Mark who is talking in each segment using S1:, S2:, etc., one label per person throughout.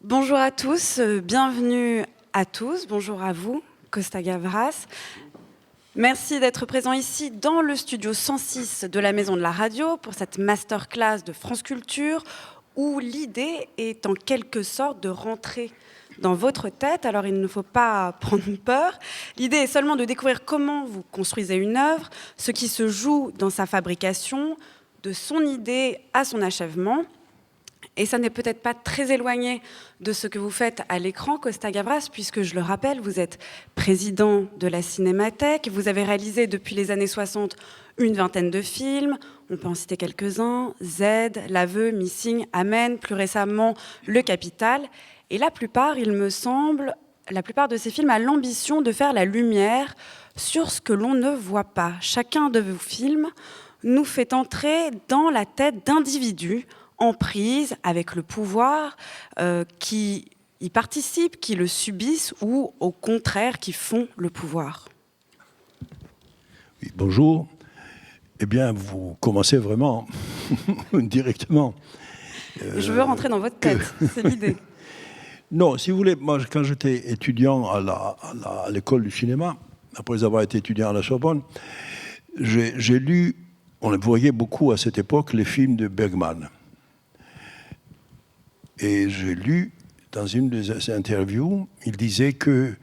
S1: Bonjour à tous, bienvenue à tous, bonjour à vous, Costa Gavras. Merci d'être présent ici dans le studio 106 de la Maison de la Radio pour cette masterclass de France Culture où l'idée est en quelque sorte de rentrer dans votre tête. Alors il ne faut pas prendre peur. L'idée est seulement de découvrir comment vous construisez une œuvre, ce qui se joue dans sa fabrication, de son idée à son achèvement. Et ça n'est peut-être pas très éloigné de ce que vous faites à l'écran, Costa Gavras, puisque je le rappelle, vous êtes président de la Cinémathèque, vous avez réalisé depuis les années 60 une vingtaine de films, on peut en citer quelques-uns, Z, L'Aveu, Missing, Amen, plus récemment Le Capital, et la plupart, il me semble, la plupart de ces films a l'ambition de faire la lumière sur ce que l'on ne voit pas. Chacun de vos films nous fait entrer dans la tête d'individus en prise avec le pouvoir, qui y participent, qui le subissent ou au contraire qui font le pouvoir.
S2: Oui, bonjour. Eh bien, vous commencez vraiment directement.
S1: Je veux rentrer dans votre tête, c'est l'idée.
S2: Non, si vous voulez, moi, quand j'étais étudiant à l'école du cinéma, après avoir été étudiant à la Sorbonne, j'ai lu, on voyait beaucoup à cette époque, les films de Bergman. Et j'ai lu dans une de ses interviews, il disait que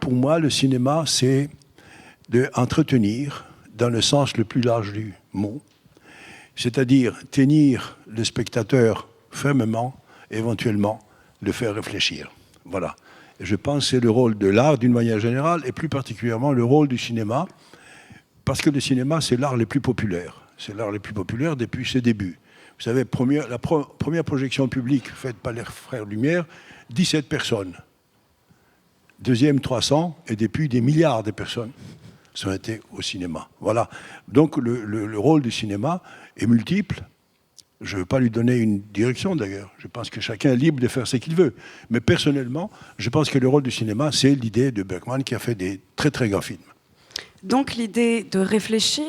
S2: pour moi, le cinéma, c'est d'entretenir, dans le sens le plus large du mot, c'est-à-dire tenir le spectateur fermement, éventuellement le faire réfléchir. Voilà. Et je pense que c'est le rôle de l'art d'une manière générale, et plus particulièrement le rôle du cinéma, parce que le cinéma, c'est l'art le plus populaire. C'est l'art le plus populaire depuis ses débuts. Vous savez, la première projection publique faite par les Frères Lumière, 17 personnes. Deuxième, 300, et depuis des milliards de personnes sont été au cinéma. Voilà. Donc le rôle du cinéma est multiple. Je ne veux pas lui donner une direction d'ailleurs. Je pense que chacun est libre de faire ce qu'il veut. Mais personnellement, je pense que le rôle du cinéma, c'est l'idée de Bergman qui a fait des très très grands films.
S1: Donc l'idée de réfléchir,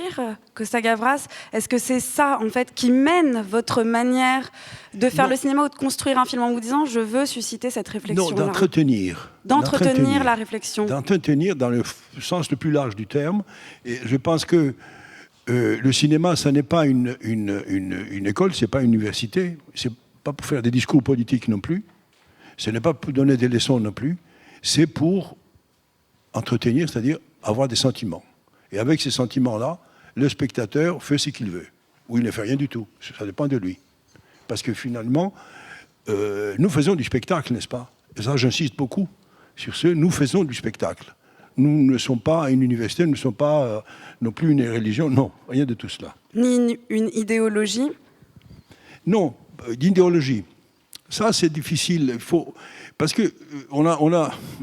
S1: Costa Gavras, est-ce que c'est ça en fait qui mène votre manière de faire le cinéma ou de construire un film en vous disant je veux susciter cette réflexion?
S2: Non, d'entretenir.
S1: D'entretenir la réflexion.
S2: D'entretenir dans le sens le plus large du terme. Et je pense que le cinéma, ça n'est pas une école, c'est pas une université, c'est pas pour faire des discours politiques non plus, ce n'est pas pour donner des leçons non plus, c'est pour entretenir, c'est-à-dire avoir des sentiments. Et avec ces sentiments-là, le spectateur fait ce qu'il veut. Ou il ne fait rien du tout. Ça dépend de lui. Parce que finalement, nous faisons du spectacle, n'est-ce pas? Et ça, j'insiste beaucoup sur ce. Nous faisons du spectacle. Nous ne sommes pas une université, nous ne sommes pas non plus une religion. Non, rien de tout cela.
S1: Ni une idéologie? Non,
S2: d'idéologie. Ça, c'est difficile. Il faut... Parce que alors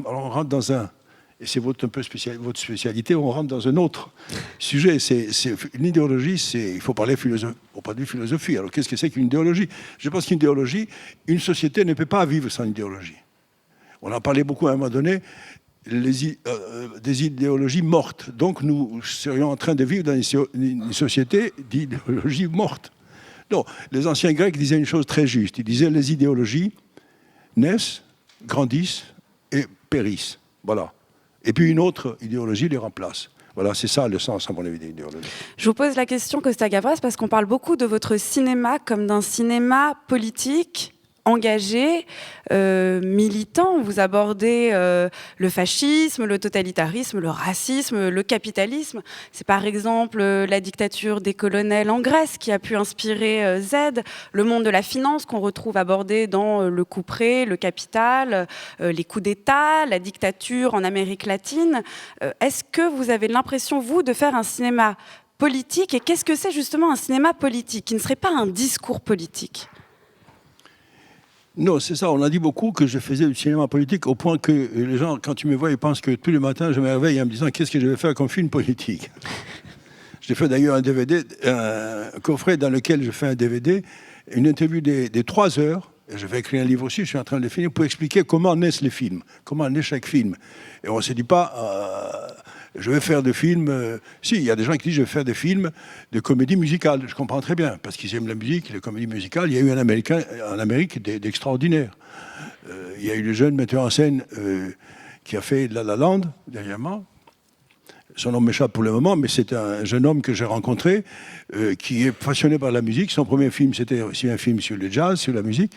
S2: on rentre dans un... Et c'est un peu votre spécialité, on rentre dans un autre sujet. Une idéologie, il faut parler philosophie. Alors qu'est-ce que c'est qu'une idéologie? Je pense qu'une idéologie, une société ne peut pas vivre sans idéologie. On en parlait beaucoup à un moment donné, des idéologies mortes. Donc nous serions en train de vivre dans une société d'idéologie morte. Non, les anciens Grecs disaient une chose très juste. Ils disaient les idéologies naissent, grandissent et périssent. Voilà. Et puis une autre idéologie les remplace. Voilà, c'est ça le sens, à mon avis, de l'idéologie.
S1: Je vous pose la question, Costa Gavras, parce qu'on parle beaucoup de votre cinéma comme d'un cinéma politique, engagé, militant. Vous abordez le fascisme, le totalitarisme, le racisme, le capitalisme. C'est par exemple la dictature des colonels en Grèce qui a pu inspirer Z, le monde de la finance qu'on retrouve abordé dans le couperet, le capital, les coups d'État, la dictature en Amérique latine. Est-ce que vous avez l'impression, vous, de faire un cinéma politique? Et qu'est-ce que c'est justement un cinéma politique qui ne serait pas un discours politique?
S2: Non, c'est ça. On a dit beaucoup que je faisais du cinéma politique au point que les gens, quand ils me voient, ils pensent que tous les matins, je me réveille en me disant qu'est-ce que je vais faire comme film politique. J'ai fait d'ailleurs un DVD, un coffret dans lequel je fais un DVD, une interview des 3 heures. Et je vais écrire un livre aussi, je suis en train de le finir, pour expliquer comment naissent les films, comment naît chaque film. Et on ne se dit pas je vais faire des films... si, il y a des gens qui disent je vais faire des films de comédie musicale. Je comprends très bien, parce qu'ils aiment la musique, les comédies musicales. Il y a eu un Américain en Amérique d'extraordinaire. Il y a eu le jeune metteur en scène qui a fait La La Land, dernièrement. Son nom m'échappe pour le moment, mais c'est un jeune homme que j'ai rencontré qui est passionné par la musique. Son premier film, c'était aussi un film sur le jazz, sur la musique.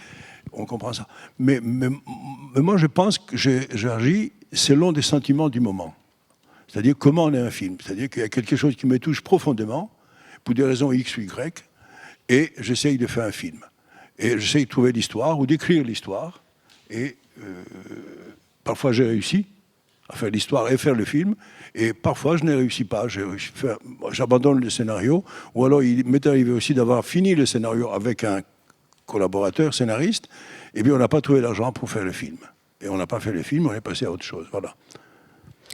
S2: On comprend ça. Mais moi, je pense que j'agis selon des sentiments du moment. C'est-à-dire comment on est un film. C'est-à-dire qu'il y a quelque chose qui me touche profondément, pour des raisons X ou Y, et j'essaye de faire un film. Et j'essaye de trouver l'histoire ou d'écrire l'histoire. Et parfois, j'ai réussi à faire l'histoire et faire le film. Et parfois, je ne réussis pas. J'abandonne le scénario. Ou alors, il m'est arrivé aussi d'avoir fini le scénario avec un collaborateur, scénariste, et bien on n'a pas trouvé l'argent pour faire le film. Et on n'a pas fait le film, on est passé à autre chose. Voilà.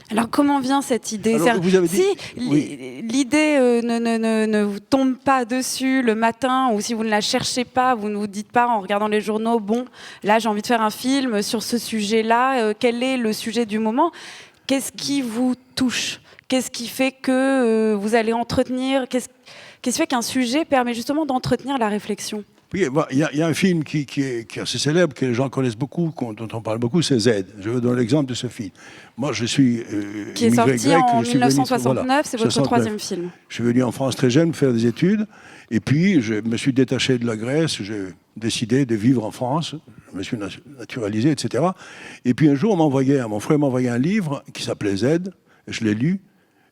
S1: Alors comment vient cette idée?
S2: Vous avez dit,
S1: si oui. L'idée ne vous tombe pas dessus le matin, ou si vous ne la cherchez pas, vous ne vous dites pas en regardant les journaux, bon, là j'ai envie de faire un film sur ce sujet-là, quel est le sujet du moment? Qu'est-ce qui vous touche? Qu'est-ce qui fait que vous allez entretenir? Qu'est-ce qui fait qu'un sujet permet justement d'entretenir la réflexion?
S2: Oui, il y a un film qui est assez célèbre, que les gens connaissent beaucoup, dont on parle beaucoup, c'est Z. Je vais donner l'exemple de ce film. Moi, je suis
S1: qui est sorti
S2: grec,
S1: en 1969, voilà, c'est votre
S2: 69.
S1: troisième film.
S2: Je suis venu en France très jeune faire des études, et puis je me suis détaché de la Grèce, j'ai décidé de vivre en France, je me suis naturalisé, etc. Et puis un jour, mon frère m'a envoyé un livre qui s'appelait Z, je l'ai lu,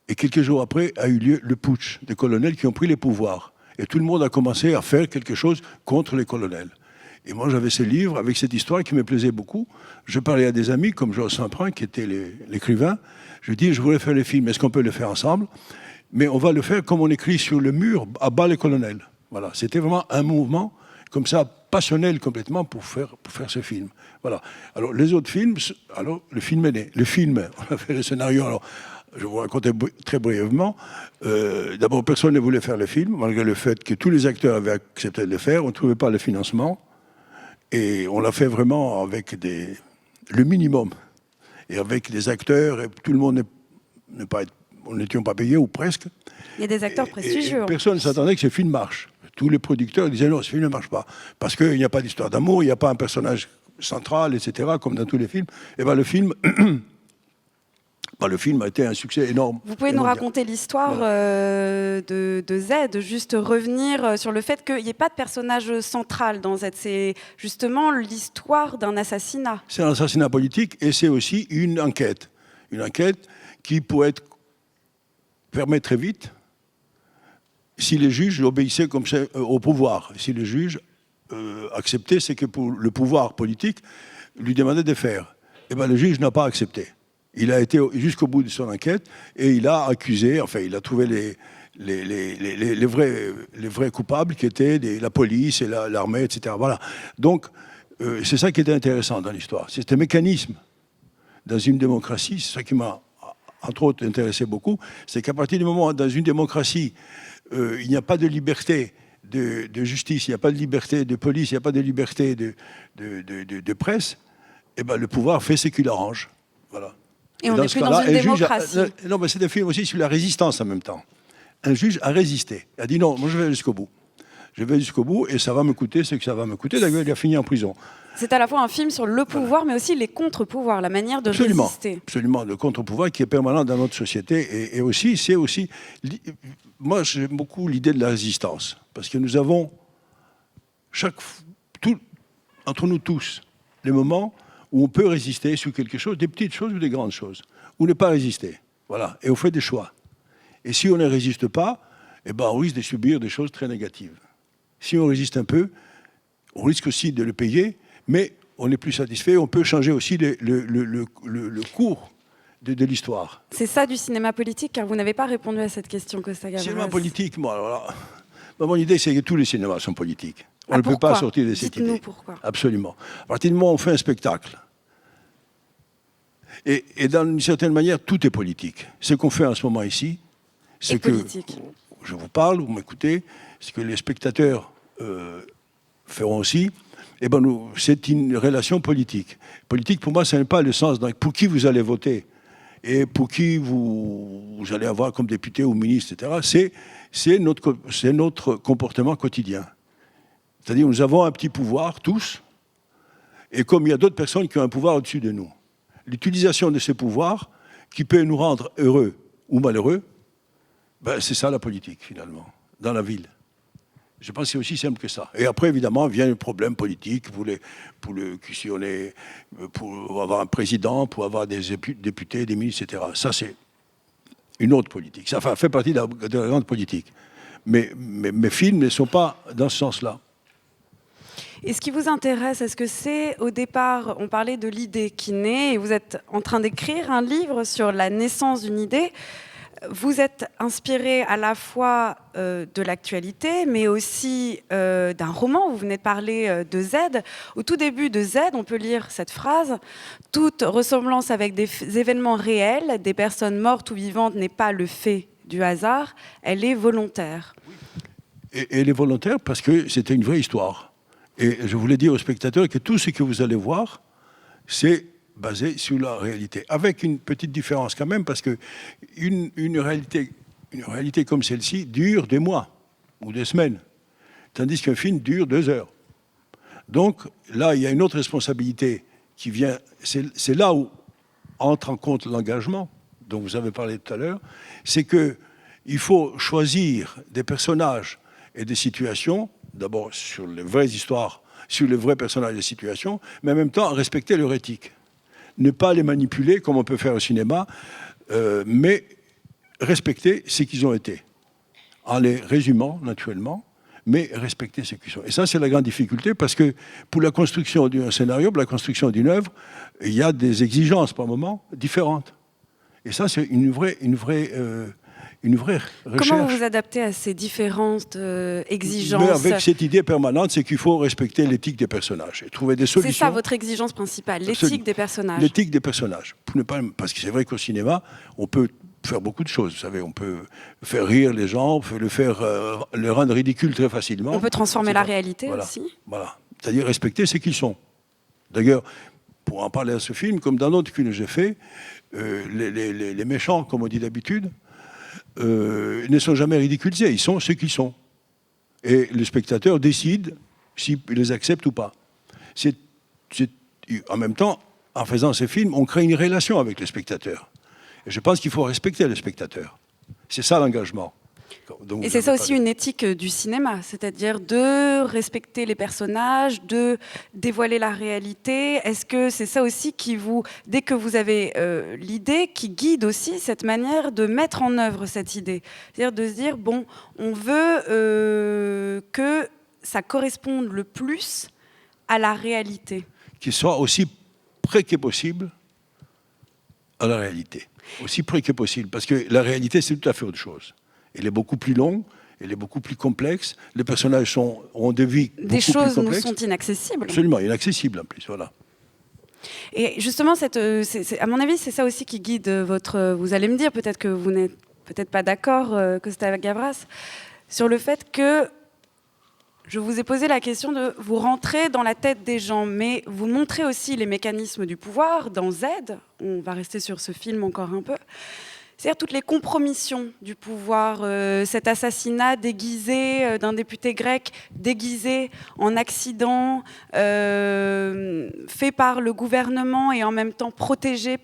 S2: et quelques jours après a eu lieu le putsch des colonels qui ont pris les pouvoirs. Et tout le monde a commencé à faire quelque chose contre les colonels. Et moi, j'avais ce livre avec cette histoire qui me plaisait beaucoup. Je parlais à des amis comme Georges Saint-Prin, qui était l'écrivain. Je dis, je voulais faire le film, est-ce qu'on peut le faire ensemble? Mais on va le faire comme on écrit sur le mur, à bas les colonels. Voilà, c'était vraiment un mouvement comme ça, passionnel complètement pour faire ce film. Voilà. Alors, les autres films, alors, le film est né. Le film, on a fait le scénario, alors... Je vais vous raconter très brièvement. D'abord, personne ne voulait faire le film, malgré le fait que tous les acteurs avaient accepté de le faire. On ne trouvait pas le financement. Et on l'a fait vraiment avec le minimum. Et avec des acteurs, et tout le monde n'étions pas payés, ou presque.
S1: Il y a des acteurs prestigieux.
S2: Et personne ne s'attendait que ce film marche. Tous les producteurs disaient non, ce film ne marche pas. Parce qu'il n'y a pas d'histoire d'amour, il n'y a pas un personnage central, etc., comme dans tous les films. Et bien le film... le film a été un succès énorme.
S1: Vous pouvez nous raconter l'histoire de Z, juste revenir sur le fait qu'il n'y ait pas de personnage central dans Z. C'est justement l'histoire d'un assassinat.
S2: C'est un assassinat politique et c'est aussi une enquête. Une enquête qui pourrait être fermée très vite si les juges obéissaient comme ça au pouvoir. Si les juges acceptaient ce que le pouvoir politique lui demandait de faire. Et bien le juge n'a pas accepté. Il a été jusqu'au bout de son enquête et il a accusé, enfin, il a trouvé les vrais coupables qui étaient la police et l'armée, etc. Voilà. Donc, c'est ça qui était intéressant dans l'histoire. C'est un mécanisme dans une démocratie, c'est ça qui m'a, entre autres, intéressé beaucoup, c'est qu'à partir du moment où, dans une démocratie, il n'y a pas de liberté de justice, il n'y a pas de liberté de police, il n'y a pas de liberté de presse, et ben, le pouvoir fait ce qu'il arrange. Voilà.
S1: Et on n'est plus dans une démocratie.
S2: Non, mais c'est un film aussi sur la résistance en même temps. Un juge a résisté. Il a dit non, moi je vais jusqu'au bout. Je vais jusqu'au bout et ça va me coûter ce que ça va me coûter. D'ailleurs, il a fini en prison.
S1: C'est à la fois un film sur le pouvoir, mais aussi les contre-pouvoirs, la manière de résister.
S2: Absolument, le contre-pouvoir qui est permanent dans notre société. Et aussi, c'est aussi... Moi, j'aime beaucoup l'idée de la résistance. Parce que nous avons, entre nous tous, les moments où on peut résister sur quelque chose, des petites choses ou des grandes choses, ou ne pas résister. Voilà. Et on fait des choix. Et si on ne résiste pas, eh ben, on risque de subir des choses très négatives. Si on résiste un peu, on risque aussi de le payer, mais on est plus satisfait. On peut changer aussi le cours de l'histoire.
S1: C'est ça du cinéma politique, car vous n'avez pas répondu à cette question, Costa Gavras.
S2: Cinéma politique, moi, alors là, mon idée, c'est que tous les cinémas sont politiques. On ne peut pas sortir de cette idée.
S1: Dites-nous pourquoi.
S2: Absolument. À partir du moment où on fait un spectacle, et d'une certaine manière, tout est politique. Ce qu'on fait en ce moment ici, c'est que je vous parle, vous m'écoutez, ce que les spectateurs feront aussi, eh ben c'est une relation politique. Politique, pour moi, ce n'est pas le sens pour qui vous allez voter. et pour qui vous allez avoir comme député ou ministre, etc., c'est notre comportement quotidien. C'est-à-dire nous avons un petit pouvoir, tous, et comme il y a d'autres personnes qui ont un pouvoir au-dessus de nous. L'utilisation de ces pouvoirs, qui peut nous rendre heureux ou malheureux, ben, c'est ça la politique, finalement, dans la ville. Je pense que c'est aussi simple que ça. Et après, évidemment, vient le problème politique pour avoir un président, pour avoir des députés, des ministres, etc. Ça, c'est une autre politique. Ça fait partie de la grande politique. Mais mes films ne sont pas dans ce sens-là.
S1: Et ce qui vous intéresse, est-ce que c'est, au départ, on parlait de l'idée qui naît, et vous êtes en train d'écrire un livre sur la naissance d'une idée. Vous êtes inspiré à la fois de l'actualité, mais aussi d'un roman. Vous venez de parler de Z. Au tout début de Z, on peut lire cette phrase: « Toute ressemblance avec des événements réels, des personnes mortes ou vivantes, n'est pas le fait du hasard, elle est volontaire. »
S2: Et elle est volontaire parce que c'était une vraie histoire. Et je voulais dire aux spectateurs que tout ce que vous allez voir, c'est basé sur la réalité, avec une petite différence quand même, parce que une réalité comme celle-ci dure des mois ou des semaines, tandis qu'un film dure 2 heures. Donc là, il y a une autre responsabilité qui vient, c'est là où entre en compte l'engagement dont vous avez parlé tout à l'heure, c'est qu'il faut choisir des personnages et des situations, d'abord sur les vraies histoires, sur les vrais personnages et les situations, mais en même temps respecter leur éthique. Ne pas les manipuler comme on peut faire au cinéma, mais respecter ce qu'ils ont été, en les résumant naturellement, mais respecter ce qu'ils sont. Et ça, c'est la grande difficulté, parce que pour la construction d'un scénario, pour la construction d'une œuvre, il y a des exigences par moment différentes. Et ça, c'est une vraie recherche.
S1: Comment vous vous adaptez à ces différentes exigences?
S2: Mais avec cette idée permanente, c'est qu'il faut respecter l'éthique des personnages et trouver des solutions.
S1: C'est ça votre exigence principale, l'éthique des personnages.
S2: L'éthique des personnages. Parce que c'est vrai qu'au cinéma, on peut faire beaucoup de choses. Vous savez, on peut faire rire les gens, on peut le rendre ridicule très facilement.
S1: On peut transformer la réalité aussi.
S2: Voilà. C'est-à-dire respecter ce qu'ils sont. D'ailleurs, pour en parler à ce film, comme dans d'autres films que j'ai faits, les méchants, comme on dit d'habitude, ne sont jamais ridiculisés, ils sont ce qu'ils sont. Et le spectateur décide s'il les accepte ou pas. En même temps, en faisant ces films, on crée une relation avec le spectateur. Et je pense qu'il faut respecter le spectateur. C'est ça l'engagement.
S1: Et c'est ça aussi une éthique du cinéma, c'est-à-dire de respecter les personnages, de dévoiler la réalité. Est-ce que c'est ça aussi qui vous, dès que vous avez l'idée, qui guide aussi cette manière de mettre en œuvre cette idée? C'est-à-dire de se dire, bon, on veut que ça corresponde le plus à la réalité. Qu'il
S2: soit aussi près que possible à la réalité. Aussi près que possible, parce que la réalité, c'est tout à fait autre chose. Elle est beaucoup plus longue, elle est beaucoup plus complexe. Les personnages ont des vies beaucoup plus complexes.
S1: Des choses nous sont inaccessibles.
S2: Absolument, inaccessibles en plus, voilà.
S1: Et justement, à mon avis, c'est ça aussi qui guide votre... Vous allez me dire, peut-être que vous n'êtes peut-être pas d'accord, Costa Gavras, sur le fait que je vous ai posé la question de vous rentrer dans la tête des gens, mais vous montrez aussi les mécanismes du pouvoir dans Z. On va rester sur ce film encore un peu. C'est-à-dire toutes les compromissions du pouvoir, cet assassinat déguisé d'un député grec, déguisé en accident, fait par le gouvernement et en même temps protégé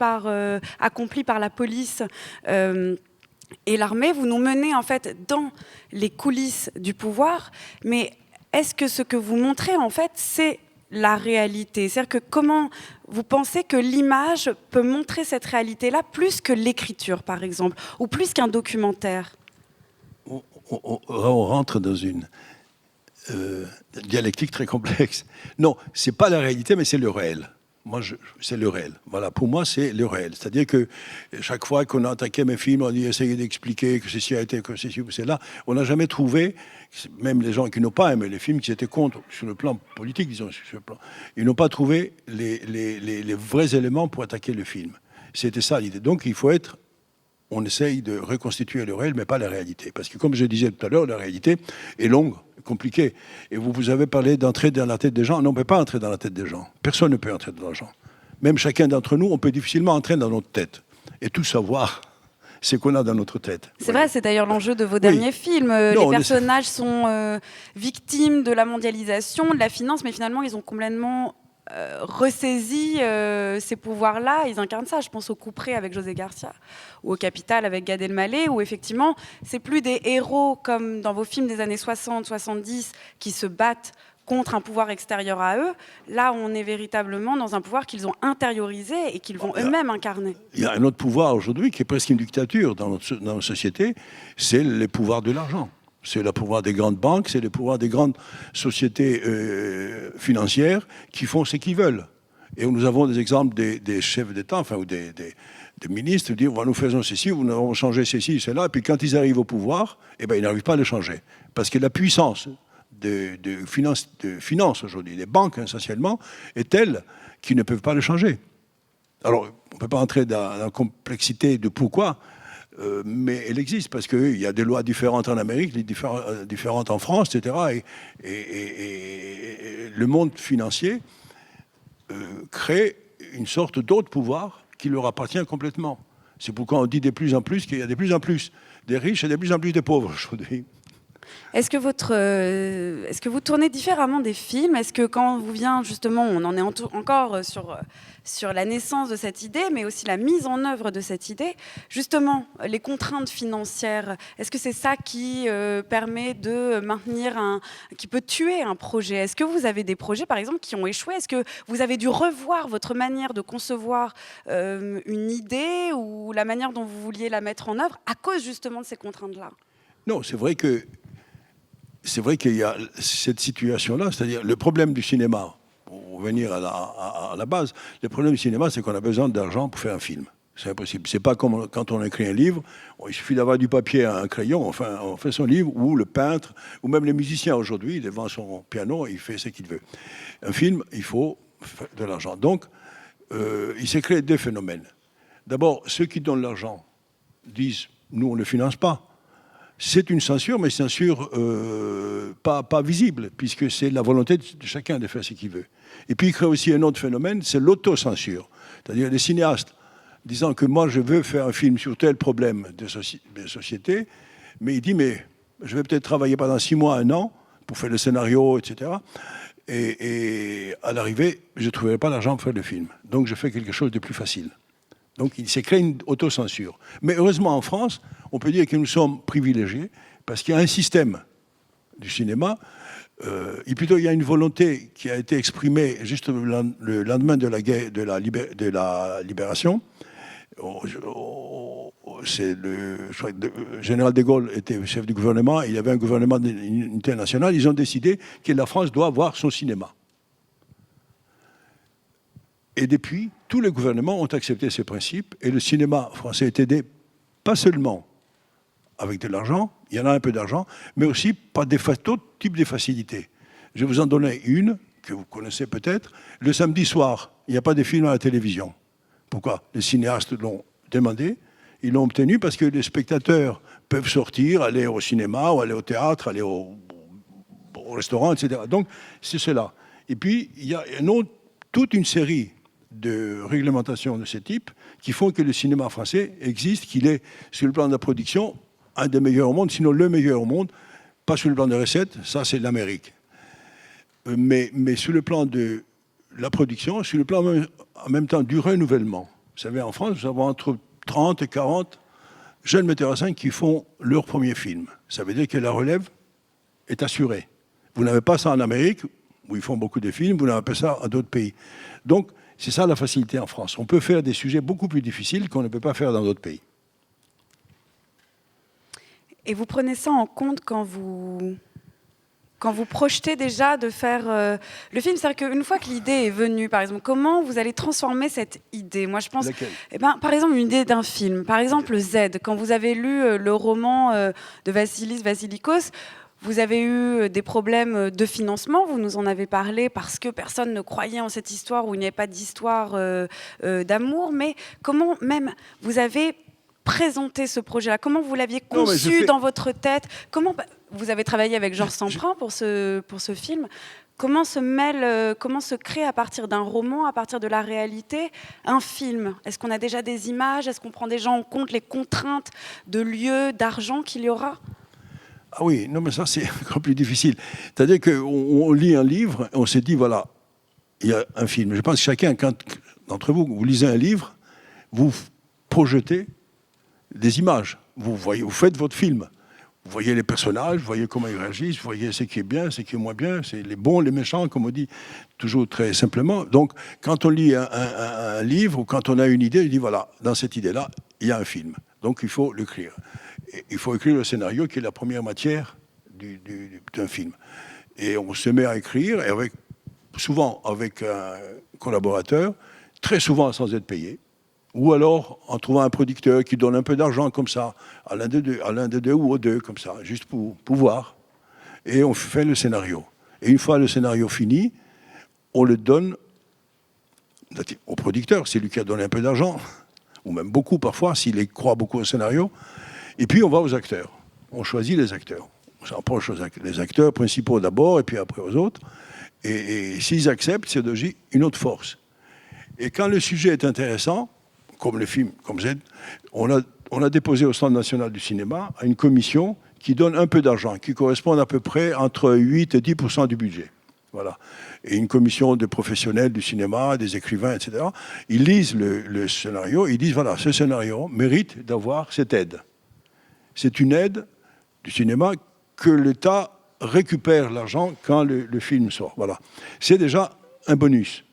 S1: accompli par la police et l'armée. Vous nous menez en fait dans les coulisses du pouvoir, mais est-ce que ce que vous montrez en fait, c'est la réalité? C'est-à-dire que comment vous pensez que l'image peut montrer cette réalité-là plus que l'écriture, par exemple, ou plus qu'un documentaire?
S2: On rentre dans une dialectique très complexe. Non, c'est pas la réalité, mais c'est le réel. Moi, c'est le réel. Voilà, pour moi, c'est le réel. C'est-à-dire que chaque fois qu'on a attaqué mes films, on a essayé d'expliquer que ceci a été, que ceci ou cela, on n'a jamais trouvé, même les gens qui n'ont pas aimé les films, qui étaient contre, sur le plan politique, disons, sur le plan, ils n'ont pas trouvé les vrais éléments pour attaquer le film. C'était ça l'idée. Donc, il faut on essaye de reconstituer le réel, mais pas la réalité. Parce que, comme je disais tout à l'heure, la réalité est longue, compliquée. Et vous avez parlé d'entrer dans la tête des gens. Non, on ne peut pas entrer dans la tête des gens. Personne ne peut entrer dans les gens. Même chacun d'entre nous, on peut difficilement entrer dans notre tête. Et tout savoir, c'est qu'on a dans notre tête.
S1: C'est vrai, c'est d'ailleurs l'enjeu de vos derniers films. Les personnages sont victimes de la mondialisation, de la finance, mais finalement, ils ont complètement ressaisi ces pouvoirs-là. Ils incarnent ça. Je pense au Couperet avec José Garcia, ou au Capital avec Gad Elmaleh, où effectivement, c'est plus des héros comme dans vos films des années 60, 70, qui se battent contre un pouvoir extérieur à eux. Là, on est véritablement dans un pouvoir qu'ils ont intériorisé et qu'ils vont eux-mêmes incarner.
S2: Il y a un autre pouvoir aujourd'hui qui est presque une dictature dans notre société, c'est le pouvoir de l'argent. C'est le pouvoir des grandes banques, c'est le pouvoir des grandes sociétés financières qui font ce qu'ils veulent. Et nous avons des exemples des chefs d'État, enfin, ou des ministres, qui disent nous faisons ceci, nous allons changer ceci, cela. Et puis quand ils arrivent au pouvoir, eh ben, ils n'arrivent pas à le changer. Parce que la puissance de finance aujourd'hui, des banques essentiellement, est telle qu'ils ne peuvent pas le changer. Alors, on ne peut pas entrer dans la complexité de pourquoi, mais elle existe parce qu'il y a des lois différentes en Amérique, différentes en France, etc. Et le monde financier crée une sorte d'autre pouvoir qui leur appartient complètement. C'est pourquoi on dit de plus en plus qu'il y a de plus en plus des riches et de plus en plus de pauvres aujourd'hui.
S1: Est-ce que vous tournez différemment des films? Est-ce que quand vous vient, justement, on en est encore sur la naissance de cette idée, mais aussi la mise en œuvre de cette idée, justement, les contraintes financières, est-ce que c'est ça qui permet de maintenir qui peut tuer un projet? Est-ce que vous avez des projets, par exemple, qui ont échoué? Est-ce que vous avez dû revoir votre manière de concevoir une idée ou la manière dont vous vouliez la mettre en œuvre à cause, justement, de ces contraintes-là?
S2: Non, c'est vrai qu'il y a cette situation-là, c'est-à-dire le problème du cinéma, pour revenir à la base, le problème du cinéma, c'est qu'on a besoin d'argent pour faire un film. C'est impossible. C'est pas comme quand on écrit un livre, il suffit d'avoir du papier, un crayon, enfin, on fait son livre, ou le peintre, ou même le musicien aujourd'hui, devant son piano, il fait ce qu'il veut. Un film, il faut de l'argent. Donc, il s'est créé deux phénomènes. D'abord, ceux qui donnent l'argent disent, nous, on ne le finance pas. C'est une censure, mais censure pas visible, puisque c'est la volonté de chacun de faire ce qu'il veut. Et puis il crée aussi un autre phénomène, c'est l'autocensure. C'est-à-dire les cinéastes disant que moi je veux faire un film sur tel problème de société, mais il dit mais je vais peut-être travailler pendant 6 mois, 1 an, pour faire le scénario, etc. Et à l'arrivée, je ne trouverai pas l'argent pour faire le film. Donc je fais quelque chose de plus facile. Donc il s'est créé une autocensure. Mais heureusement en France, on peut dire que nous sommes privilégiés parce qu'il y a un système du cinéma et plutôt il y a une volonté qui a été exprimée juste le lendemain de la guerre, de la libération. Je crois que le général de Gaulle était chef du gouvernement, et il y avait un gouvernement d'unité nationale. Ils ont décidé que la France doit avoir son cinéma. Et depuis, tous les gouvernements ont accepté ces principes et le cinéma français est aidé pas seulement avec de l'argent, il y en a un peu d'argent, mais aussi par d'autres types de facilités. Je vais vous en donner une que vous connaissez peut-être. Le samedi soir, il n'y a pas de film à la télévision. Pourquoi? Les cinéastes l'ont demandé, ils l'ont obtenu parce que les spectateurs peuvent sortir, aller au cinéma, ou aller au théâtre, aller au restaurant, etc. Donc, c'est cela. Et puis, il y a toute une série de réglementations de ce type qui font que le cinéma français existe, qu'il est, sur le plan de la production, un des meilleurs au monde, sinon le meilleur au monde, pas sur le plan de recettes, ça c'est l'Amérique. Mais sur le plan de la production, sur le plan en même temps du renouvellement. Vous savez, en France, nous avons entre 30 et 40 jeunes metteurs en scène qui font leur premier film. Ça veut dire que la relève est assurée. Vous n'avez pas ça en Amérique, où ils font beaucoup de films, vous n'avez pas ça dans d'autres pays. Donc, c'est ça la facilité en France. On peut faire des sujets beaucoup plus difficiles qu'on ne peut pas faire dans d'autres pays.
S1: Et vous prenez ça en compte quand vous projetez déjà de faire le film? C'est-à-dire qu'une fois que l'idée est venue, par exemple, comment vous allez transformer cette idée? Moi, je pense, par exemple, une idée d'un film. Par exemple, Z. Quand vous avez lu le roman de Vassilis Vassilikos, vous avez eu des problèmes de financement, vous nous en avez parlé, parce que personne ne croyait en cette histoire, où il n'y avait pas d'histoire d'amour. Mais comment même vous avez présenté ce projet-là? Comment vous l'aviez conçu dans votre tête? Comment vous avez travaillé avec Georges Semprin pour ce film? comment se crée à partir d'un roman, à partir de la réalité, un film? Est-ce qu'on a déjà des images? Est-ce qu'on prend déjà en compte les contraintes de lieu, d'argent qu'il y aura?
S2: Ah oui, non mais ça c'est encore plus difficile. C'est-à-dire qu'on lit un livre et on se dit, voilà, il y a un film. Je pense que chacun, quand d'entre vous, vous lisez un livre, vous projetez des images. Vous faites votre film. Vous voyez les personnages, vous voyez comment ils réagissent, vous voyez ce qui est bien, ce qui est moins bien, c'est les bons, les méchants, comme on dit, toujours très simplement. Donc, quand on lit un livre ou quand on a une idée, on dit, voilà, dans cette idée-là, il y a un film. Donc, il faut l'écrire. Il faut écrire le scénario qui est la première matière d'un film. Et on se met à écrire, et souvent avec un collaborateur, très souvent sans être payé. Ou alors en trouvant un producteur qui donne un peu d'argent comme ça, à l'un des deux ou aux deux, comme ça, juste pour voir. Et on fait le scénario. Et une fois le scénario fini, on le donne au producteur, c'est lui qui a donné un peu d'argent, ou même beaucoup parfois, s'il croit beaucoup au scénario. Et puis on va aux acteurs. On choisit les acteurs. On s'approche les acteurs principaux d'abord, et puis après aux autres. Et s'ils acceptent, c'est aussi une autre force. Et quand le sujet est intéressant, comme le film, comme Z, on a déposé au Centre national du cinéma à une commission qui donne un peu d'argent, qui correspond à peu près entre 8 et 10% du budget. Voilà. Et une commission de professionnels du cinéma, des écrivains, etc. Ils lisent le scénario, ils disent, voilà, ce scénario mérite d'avoir cette aide. C'est une aide du cinéma que l'État récupère l'argent quand le film sort. Voilà. C'est déjà un bonus.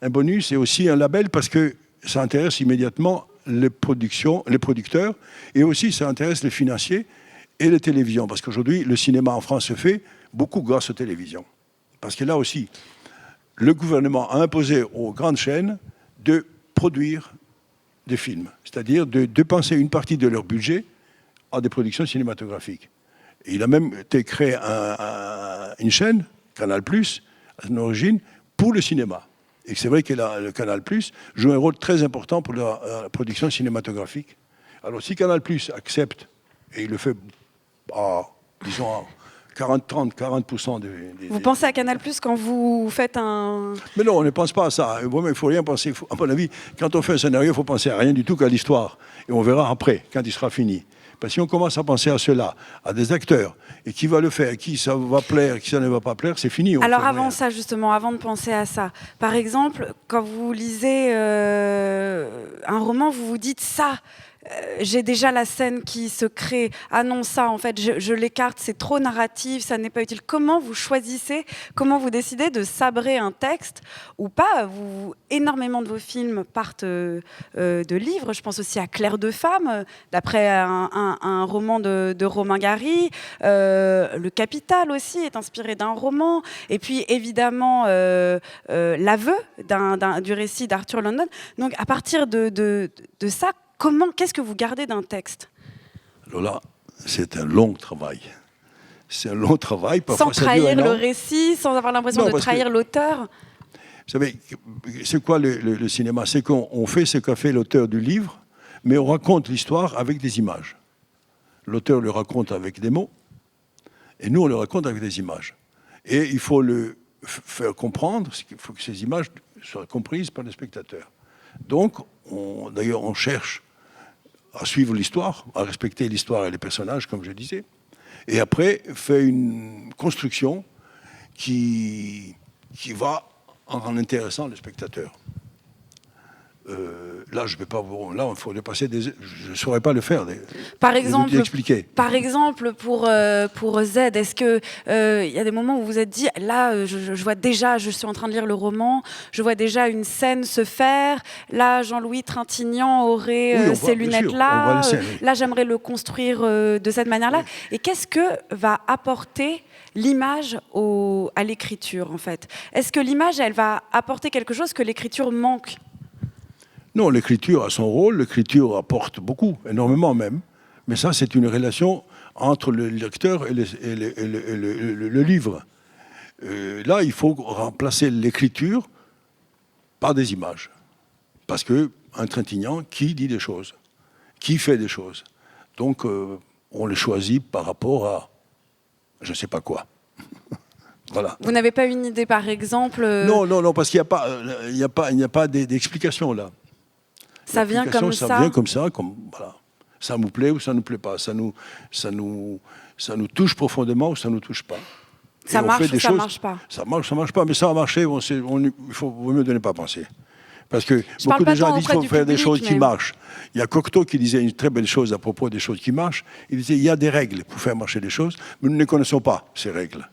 S2: Un bonus et aussi un label parce que ça intéresse immédiatement les producteurs, et aussi ça intéresse les financiers et les télévisions. Parce qu'aujourd'hui, le cinéma en France se fait beaucoup grâce aux télévisions. Parce que là aussi, le gouvernement a imposé aux grandes chaînes de produire des films, c'est-à-dire de dépenser une partie de leur budget à des productions cinématographiques. Et il a même été créé une chaîne, Canal+, à son origine, pour le cinéma. Et c'est vrai que le Canal+ joue un rôle très important pour la production cinématographique. Alors si Canal+ accepte, et il le fait disons, à 40% des...
S1: Vous pensez à Canal+ quand vous faites un...
S2: Mais non, on ne pense pas à ça. Il ne faut rien penser. À mon avis, quand on fait un scénario, il ne faut penser à rien du tout qu'à l'histoire. Et on verra après, quand il sera fini. Parce que si on commence à penser à cela, à des acteurs, et qui va le faire, qui ça va plaire, qui ça ne va pas plaire, c'est fini.
S1: Alors avant ça, justement, avant de penser à ça, par exemple, quand vous lisez un roman, vous vous dites ça, j'ai déjà la scène qui se crée. Ah non, ça, en fait, je l'écarte, c'est trop narratif, ça n'est pas utile. Comment vous choisissez, comment vous décidez de sabrer un texte ou pas? Énormément de vos films partent de livres. Je pense aussi à Clair de femme, d'après un roman de Romain Gary. Le Capital aussi est inspiré d'un roman. Et puis, évidemment, L'aveu du récit d'Arthur London. Donc, à partir de ça, qu'est-ce que vous gardez d'un texte?
S2: Alors là, c'est un long travail. C'est un long travail.
S1: Sans trahir le récit, sans avoir l'impression de trahir l'auteur.
S2: Vous savez, c'est quoi le cinéma? C'est qu'on fait ce qu'a fait l'auteur du livre, mais on raconte l'histoire avec des images. L'auteur le raconte avec des mots, et nous, on le raconte avec des images. Et il faut le faire comprendre, il faut que ces images soient comprises par le spectateur. Donc, d'ailleurs, on cherche à suivre l'histoire, à respecter l'histoire et les personnages, comme je disais, et après, fait une construction qui va en intéressant le spectateur. Là, je vais pas vous. Là, il faut dépasser des. Je ne saurais pas le faire.
S1: Par exemple, pour Z, est-ce que y a des moments où vous vous êtes dit, là, je vois déjà, je suis en train de lire le roman, je vois déjà une scène se faire. Là, Jean-Louis Trintignant aurait ces lunettes-là. Là, j'aimerais le construire de cette manière-là. Oui. Et qu'est-ce que va apporter l'image à l'écriture, en fait? Est-ce que l'image, elle va apporter quelque chose que l'écriture manque?
S2: Non, l'écriture a son rôle, l'écriture apporte beaucoup, énormément même. Mais ça, c'est une relation entre le lecteur et le livre. Là, il faut remplacer l'écriture par des images. Parce qu'un Trintignant, qui dit des choses, qui fait des choses. Donc, on les choisit par rapport à je ne sais pas quoi. Voilà.
S1: Vous n'avez pas une idée, par exemple
S2: Non, parce qu'il n'y a pas d'explication là.
S1: Ça vient comme ça.
S2: Ça vient comme ça, voilà. Ça nous plaît ou ça ne nous plaît pas. Ça nous touche profondément ou ça ne nous touche pas.
S1: Ça marche ou ça ne marche pas.
S2: Ça marche pas, mais ça va marcher. Vaut mieux de ne pas penser. Parce que beaucoup de gens disent qu'il faut faire des choses qui marchent. Il y a Cocteau qui disait une très belle chose à propos des choses qui marchent. Il disait il y a des règles pour faire marcher les choses, mais nous ne les connaissons pas, ces règles.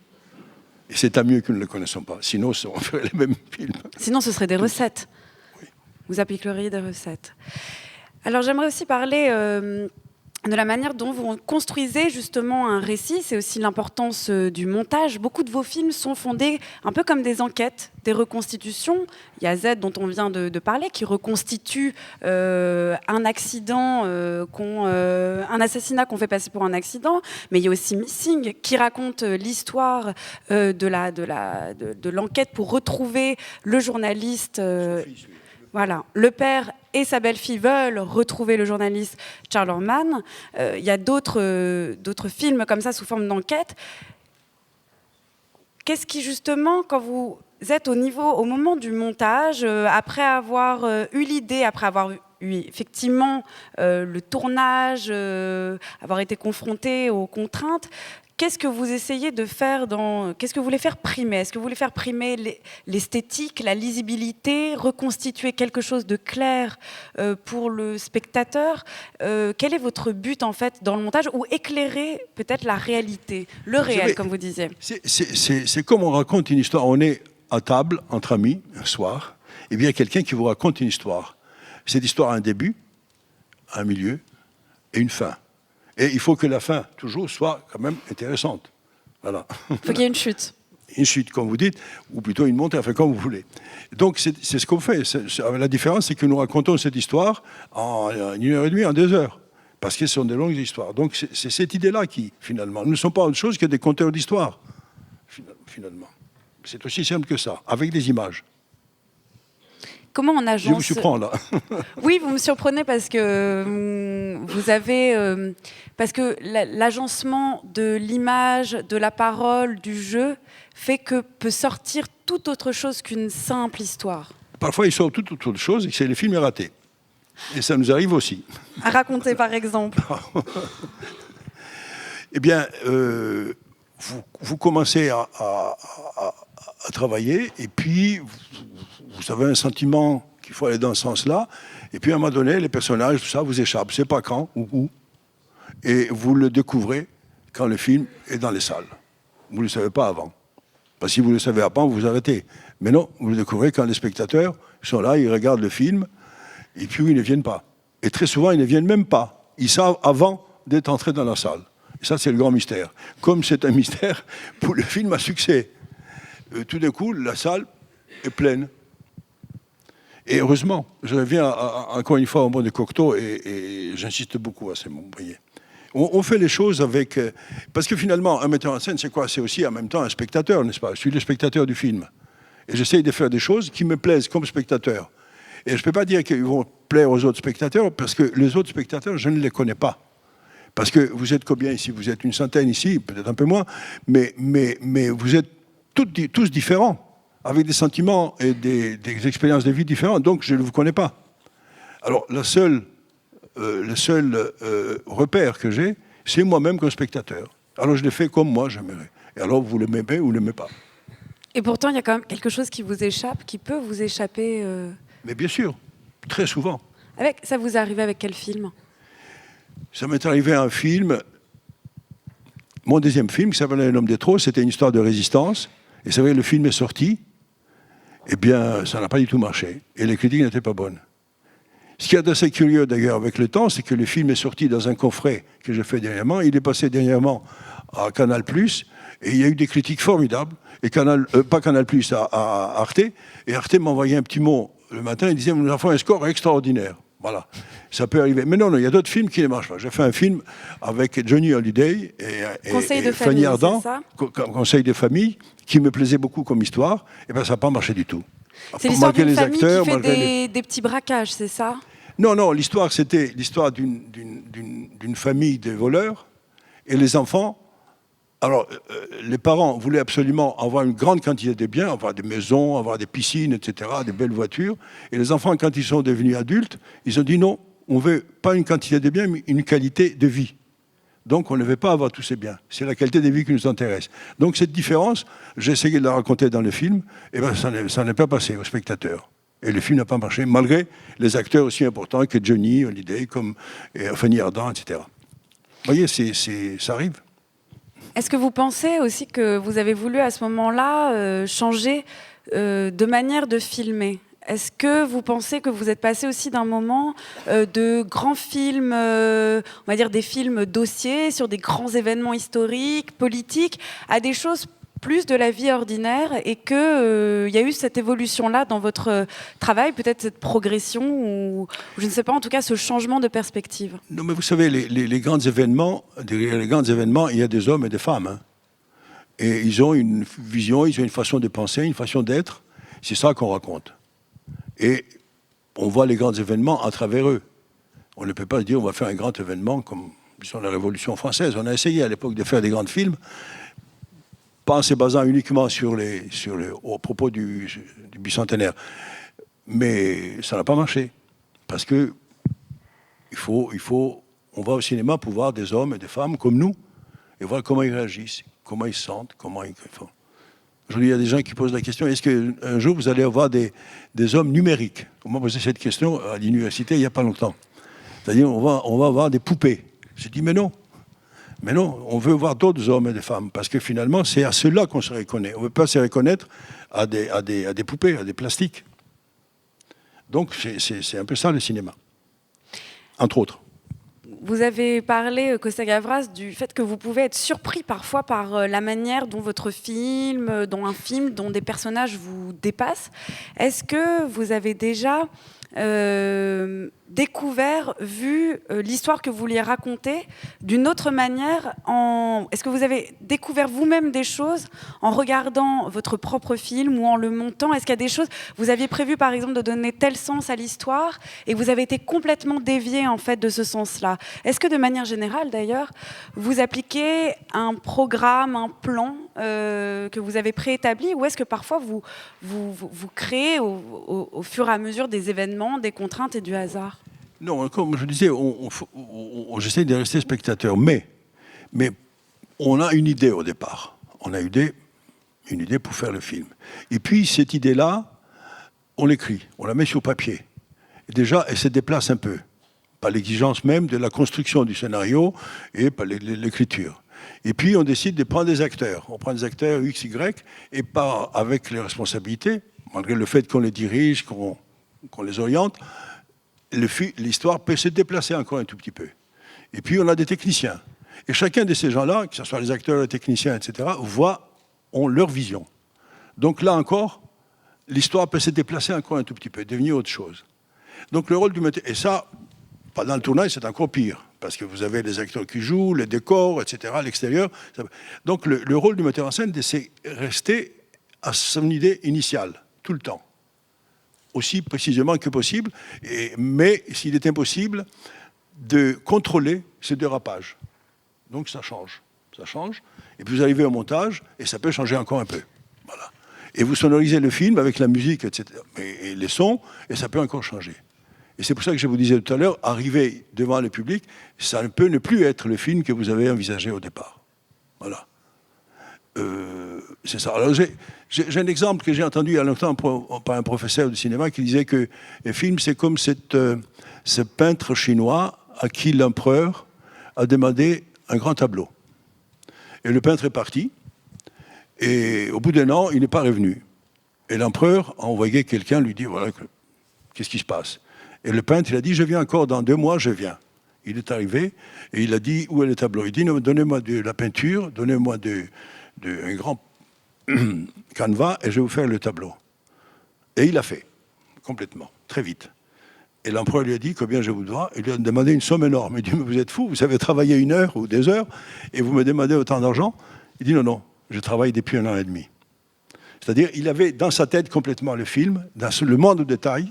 S2: Et c'est à mieux que nous ne les connaissons pas. Sinon, on ferait les mêmes films.
S1: Sinon, ce seraient des recettes. Oui. Vous appliqueriez des recettes. Alors, j'aimerais aussi parler de la manière dont vous construisez justement un récit. C'est aussi l'importance du montage. Beaucoup de vos films sont fondés un peu comme des enquêtes, des reconstitutions. Il y a Z dont on vient de parler, qui reconstitue un accident, un assassinat qu'on fait passer pour un accident. Mais il y a aussi Missing, qui raconte l'histoire de l'enquête pour retrouver le journaliste. Voilà, le père et sa belle-fille veulent retrouver le journaliste Charles Orman. Il y a d'autres films comme ça sous forme d'enquête. Qu'est-ce qui justement, quand vous êtes au moment du montage, après avoir eu l'idée, après avoir eu effectivement le tournage, avoir été confronté aux contraintes, qu'est-ce que vous essayez de faire qu'est-ce que vous voulez faire primer? Est-ce que vous voulez faire primer l'esthétique, la lisibilité, reconstituer quelque chose de clair pour le spectateur? Quel est votre but en fait dans le montage, ou éclairer peut-être la réalité, le réel, comme vous disiez?
S2: C'est comme on raconte une histoire. On est à table entre amis un soir, et bien quelqu'un qui vous raconte une histoire. Cette histoire a un début, un milieu et une fin. Et il faut que la fin, toujours, soit quand même intéressante. Voilà.
S1: Il faut qu'il y ait une chute.
S2: Une chute, comme vous dites, ou plutôt une montée, enfin, comme vous voulez. Donc, c'est ce qu'on fait. La différence, c'est que nous racontons cette histoire en 1h30, en 2 heures. Parce que ce sont des longues histoires. Donc, c'est cette idée-là qui, finalement, nous ne sommes pas autre chose que des conteurs d'histoire, finalement. C'est aussi simple que ça, avec des images.
S1: Comment on agence...
S2: Je vous surprends là.
S1: Oui, vous me surprenez parce que vous avez... parce que l'agencement de l'image, de la parole, du jeu, fait que peut sortir tout autre chose qu'une simple histoire.
S2: Parfois, il sort tout autre chose et que le film est raté. Et ça nous arrive aussi.
S1: À raconter, par exemple.
S2: Eh bien, vous commencez à travailler et puis... Vous avez un sentiment qu'il faut aller dans ce sens-là, et puis à un moment donné, les personnages, tout ça vous échappe. C'est pas quand ou où. Et vous le découvrez quand le film est dans les salles. Vous ne le savez pas avant. Parce que si vous le savez avant, vous vous arrêtez. Mais non, vous le découvrez quand les spectateurs sont là, ils regardent le film, et puis ils ne viennent pas. Et très souvent, ils ne viennent même pas. Ils savent avant d'être entrés dans la salle. Et ça, c'est le grand mystère. Comme c'est un mystère pour le film à succès. Tout d'un coup, la salle est pleine. Et heureusement, je reviens encore une fois au mot de Cocteau et j'insiste beaucoup à ce mot. On fait les choses avec... parce que finalement, un metteur en scène, c'est quoi? C'est aussi en même temps un spectateur, n'est-ce pas? Je suis le spectateur du film. Et j'essaye de faire des choses qui me plaisent comme spectateur. Et je ne peux pas dire qu'ils vont plaire aux autres spectateurs, parce que les autres spectateurs, je ne les connais pas. Parce que vous êtes combien ici? Vous êtes une centaine ici, peut-être un peu moins, mais vous êtes tous différents, avec des sentiments et des expériences de vie différentes, donc je ne vous connais pas. Alors, le seul repère que j'ai, c'est moi-même comme spectateur. Alors, je le fais comme moi j'aimerais. Et alors, vous l'aimez ou vous ne l'aimez pas.
S1: Et pourtant, il y a quand même quelque chose qui vous échappe, qui peut vous échapper.
S2: Mais bien sûr, très souvent.
S1: Ça vous est arrivé avec quel film?
S2: Ça m'est arrivé à un film, mon deuxième film, qui s'appelait L'homme des trous, c'était une histoire de résistance. Et c'est vrai, le film est sorti. Eh bien, ça n'a pas du tout marché. Et les critiques n'étaient pas bonnes. Ce qui est assez curieux, d'ailleurs, avec le temps, c'est que le film est sorti dans un coffret que j'ai fait dernièrement. Il est passé dernièrement à Canal+, et il y a eu des critiques formidables. Et pas Canal+, à Arte. Et Arte m'a envoyé un petit mot le matin. Il disait, nous avons fait un score extraordinaire. Voilà, ça peut arriver. Mais non, il y a d'autres films qui ne marchent pas. J'ai fait un film avec Johnny Hallyday et Fanny Ardant, Conseil de famille, qui me plaisait beaucoup comme histoire. Et bien, ça n'a pas marché du tout.
S1: C'est l'histoire d'une famille qui fait des petits braquages, c'est ça?
S2: Non, l'histoire, c'était l'histoire d'une famille de voleurs. Et les enfants Alors, les parents voulaient absolument avoir une grande quantité de biens, avoir des maisons, avoir des piscines, etc., des belles voitures. Et les enfants, quand ils sont devenus adultes, ils ont dit non, on ne veut pas une quantité de biens, mais une qualité de vie. Donc, on ne veut pas avoir tous ces biens. C'est la qualité de vie qui nous intéresse. Donc, cette différence, j'ai essayé de la raconter dans le film, et bien, ça n'est pas passé aux spectateurs. Et le film n'a pas marché, malgré les acteurs aussi importants que Johnny Hallyday, comme Fanny Ardant, etc. Vous voyez, ça arrive.
S1: Est-ce que vous pensez aussi que vous avez voulu à ce moment-là changer de manière de filmer ? Est-ce que vous pensez que vous êtes passé aussi d'un moment de grands films, on va dire des films dossiers sur des grands événements historiques, politiques, à des choses plus de la vie ordinaire, et qu'il y a eu cette évolution-là dans votre travail, peut-être cette progression, ou je ne sais pas, en tout cas ce changement de perspective?
S2: Non, mais vous savez, les grands événements, derrière les grands événements, il y a des hommes et des femmes. Hein. Et ils ont une vision, ils ont une façon de penser, une façon d'être. C'est ça qu'on raconte. Et on voit les grands événements à travers eux. On ne peut pas se dire on va faire un grand événement comme disons, la Révolution française. On a essayé à l'époque de faire des grands films, pas en se basant uniquement au propos du bicentenaire. Mais ça n'a pas marché. Parce que on va au cinéma pour voir des hommes et des femmes comme nous, et voir comment ils réagissent, comment ils se sentent, comment ils font. Aujourd'hui, il y a des gens qui posent la question, est-ce qu'un jour vous allez avoir des hommes numériques? On m'a posé cette question à l'université il n'y a pas longtemps. C'est-à-dire, on va avoir des poupées. J'ai dit, mais non. Mais non, on veut voir d'autres hommes et des femmes, parce que finalement, c'est à ceux-là qu'on se reconnaît. On ne veut pas se reconnaître à des poupées, à des plastiques. Donc, c'est un peu ça, le cinéma. Entre autres.
S1: Vous avez parlé, Costa Gavras, du fait que vous pouvez être surpris parfois par la manière dont votre film, dont un film, dont des personnages vous dépassent. Est-ce que vous avez déjà découvert, vu l'histoire que vous vouliez raconter d'une autre manière? Est-ce que vous avez découvert vous-même des choses en regardant votre propre film ou en le montant? Est-ce qu'il y a des choses, vous aviez prévu par exemple de donner tel sens à l'histoire et vous avez été complètement dévié en fait de ce sens-là? Est-ce que de manière générale d'ailleurs, vous appliquez un programme, un plan que vous avez préétabli, ou est-ce que parfois vous créez au fur et à mesure des événements, des contraintes et du hasard?
S2: Non, comme je disais, j'essaie de rester spectateur, mais on a une idée au départ. On a une idée pour faire le film. Et puis, cette idée-là, on l'écrit, on la met sur papier. Et déjà, elle se déplace un peu, par l'exigence même de la construction du scénario et par l'écriture. Et puis, on décide de prendre des acteurs. On prend des acteurs X, Y, et pas avec les responsabilités, malgré le fait qu'on les dirige, qu'on les oriente, l'histoire peut se déplacer encore un tout petit peu. Et puis, on a des techniciens. Et chacun de ces gens-là, que ce soit les acteurs, les techniciens, etc., ont leur vision. Donc là encore, l'histoire peut se déplacer encore un tout petit peu, devenir autre chose. Donc le rôle du metteur... Et ça, pendant le tournage, c'est encore pire, parce que vous avez les acteurs qui jouent, les décors, etc., à l'extérieur. Donc le rôle du metteur en scène, c'est rester à son idée initiale, tout le temps. Aussi précisément que possible, mais s'il est impossible, de contrôler ce dérapage. Donc ça change, et puis vous arrivez au montage, et ça peut changer encore un peu. Voilà. Et vous sonorisez le film avec la musique, etc., et les sons, et ça peut encore changer. Et c'est pour ça que je vous disais tout à l'heure, arriver devant le public, ça ne peut ne plus être le film que vous avez envisagé au départ. Voilà. C'est ça. Alors j'ai un exemple que j'ai entendu il y a longtemps par un professeur de cinéma qui disait que le film, c'est comme ce peintre chinois à qui l'empereur a demandé un grand tableau. Et le peintre est parti, et au bout d'un an, il n'est pas revenu. Et l'empereur a envoyé quelqu'un lui dire, voilà, qu'est-ce qui se passe? Et le peintre, il a dit, je viens encore dans 2 mois, je viens. Il est arrivé, et il a dit, où est le tableau? Il dit, donnez-moi de la peinture, donnez-moi un grand canevas, et je vais vous faire le tableau. Et il l'a fait, complètement, très vite. Et l'empereur lui a dit combien je vous dois. Il lui a demandé une somme énorme. Il dit, mais vous êtes fou, vous avez travaillé 1 heure ou 2 heures, et vous me demandez autant d'argent? Il dit, non, je travaille depuis 1 an et demi. C'est-à-dire, il avait dans sa tête complètement le film, dans le moindre détail,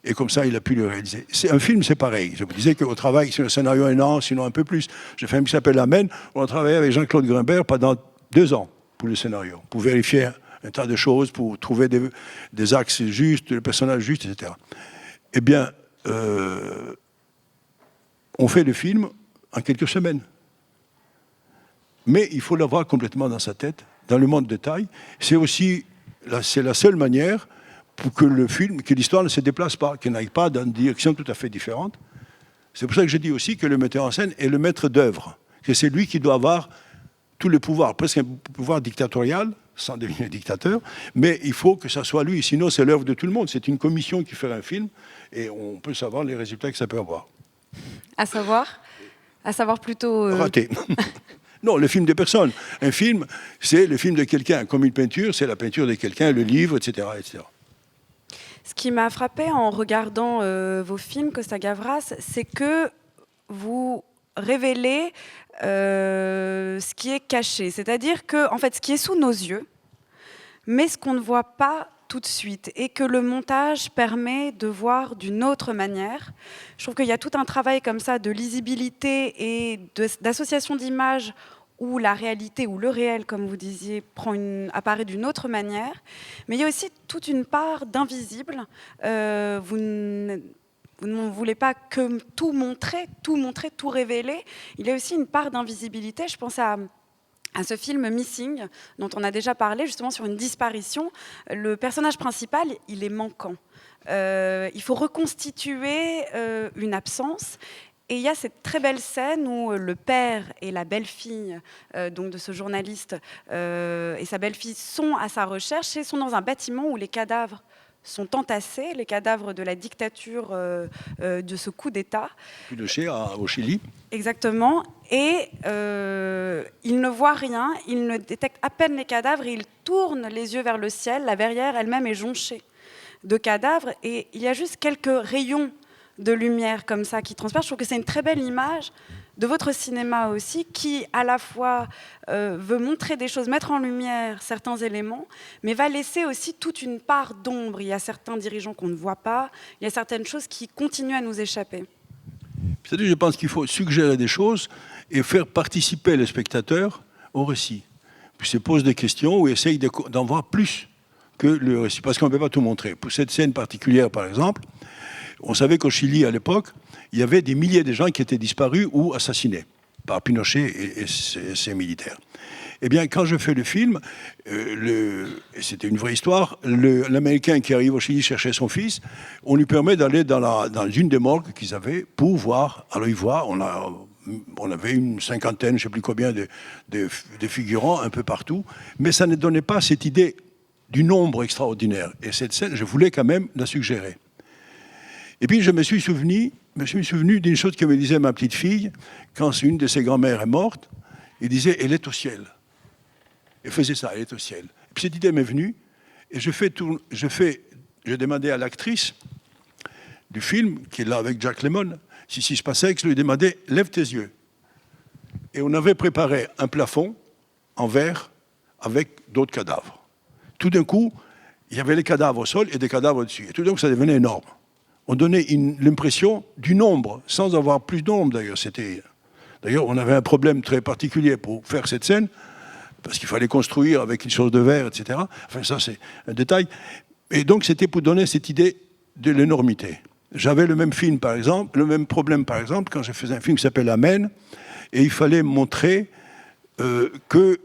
S2: Et comme ça, il a pu le réaliser. Un film, c'est pareil. Je vous disais qu'au travail, sur le scénario, 1 an, sinon un peu plus. J'ai fait un film qui s'appelle Amen. On a travaillé avec Jean-Claude Grimbert pendant 2 ans pour le scénario, pour vérifier un tas de choses, pour trouver des axes justes, le personnage juste, etc. Eh bien, on fait le film en quelques semaines. Mais il faut l'avoir complètement dans sa tête, dans le monde de détail. C'est la seule manière pour que le film, que l'histoire ne se déplace pas, qu'elle n'aille pas dans une direction tout à fait différente. C'est pour ça que je dis aussi que le metteur en scène est le maître d'œuvre, que c'est lui qui doit avoir tout le pouvoir, presque un pouvoir dictatorial, sans devenir dictateur, mais il faut que ça soit lui, sinon c'est l'œuvre de tout le monde. C'est une commission qui fait un film, et on peut savoir les résultats que ça peut avoir.
S1: À savoir plutôt...
S2: Raté. Non, le film de personne. Un film, c'est le film de quelqu'un. Comme une peinture, c'est la peinture de quelqu'un, le livre, etc., etc.
S1: Ce qui m'a frappé en regardant vos films, Costa Gavras, c'est que vous révélez ce qui est caché. C'est-à-dire que, en fait, ce qui est sous nos yeux, mais ce qu'on ne voit pas tout de suite, et que le montage permet de voir d'une autre manière. Je trouve qu'il y a tout un travail comme ça de lisibilité et d'association d'images où la réalité, ou le réel, comme vous disiez, apparaît d'une autre manière. Mais il y a aussi toute une part d'invisible. Vous ne voulez pas que tout montrer, tout révéler. Il y a aussi une part d'invisibilité. Je pense à ce film Missing, dont on a déjà parlé, justement sur une disparition. Le personnage principal, il est manquant. Il faut reconstituer une absence. Et il y a cette très belle scène où le père et la belle-fille donc de ce journaliste et sa belle-fille sont à sa recherche et sont dans un bâtiment où les cadavres sont entassés, les cadavres de la dictature de ce coup d'État.
S2: Pinochet au Chili.
S1: Exactement. Et il ne voit rien, il ne détecte à peine les cadavres, et il tourne les yeux vers le ciel. La verrière elle-même est jonchée de cadavres, et il y a juste quelques rayons de lumière comme ça qui transpercent. Je trouve que c'est une très belle image de votre cinéma aussi, qui à la fois veut montrer des choses, mettre en lumière certains éléments, mais va laisser aussi toute une part d'ombre. Il y a certains dirigeants qu'on ne voit pas, il y a certaines choses qui continuent à nous échapper.
S2: C'est-à-dire, je pense qu'il faut suggérer des choses et faire participer le spectateur au récit. Puis se pose des questions ou essaye d'en voir plus que le récit, parce qu'on ne peut pas tout montrer. Pour cette scène particulière, par exemple, on savait qu'au Chili, à l'époque, il y avait des milliers de gens qui étaient disparus ou assassinés par Pinochet et ses militaires. Eh bien, quand je fais le film, et c'était une vraie histoire, l'Américain qui arrive au Chili chercher son fils, on lui permet d'aller dans une des morgues qu'ils avaient pour voir. Alors il voit, on avait une cinquantaine, je ne sais plus combien, de figurants un peu partout, mais ça ne donnait pas cette idée du nombre extraordinaire. Et cette scène, je voulais quand même la suggérer. Et puis je me suis souvenu d'une chose que me disait ma petite fille quand une de ses grand-mères est morte. Il disait, elle est au ciel. Elle faisait ça, elle est au ciel. Et puis cette idée m'est venue, et je demandais à l'actrice du film, qui est là avec Jack Lemmon, si je passais, que je lui demandais, lève tes yeux. Et on avait préparé un plafond en verre avec d'autres cadavres. Tout d'un coup, il y avait les cadavres au sol et des cadavres au-dessus. Et tout d'un coup, ça devenait énorme. On donnait l'impression du nombre, sans avoir plus de nombre d'ailleurs. D'ailleurs, on avait un problème très particulier pour faire cette scène, parce qu'il fallait construire avec une chose de verre, etc. Enfin, ça, c'est un détail. Et donc, c'était pour donner cette idée de l'énormité. J'avais le même problème, par exemple, quand je faisais un film qui s'appelle Amen, et il fallait montrer qu'on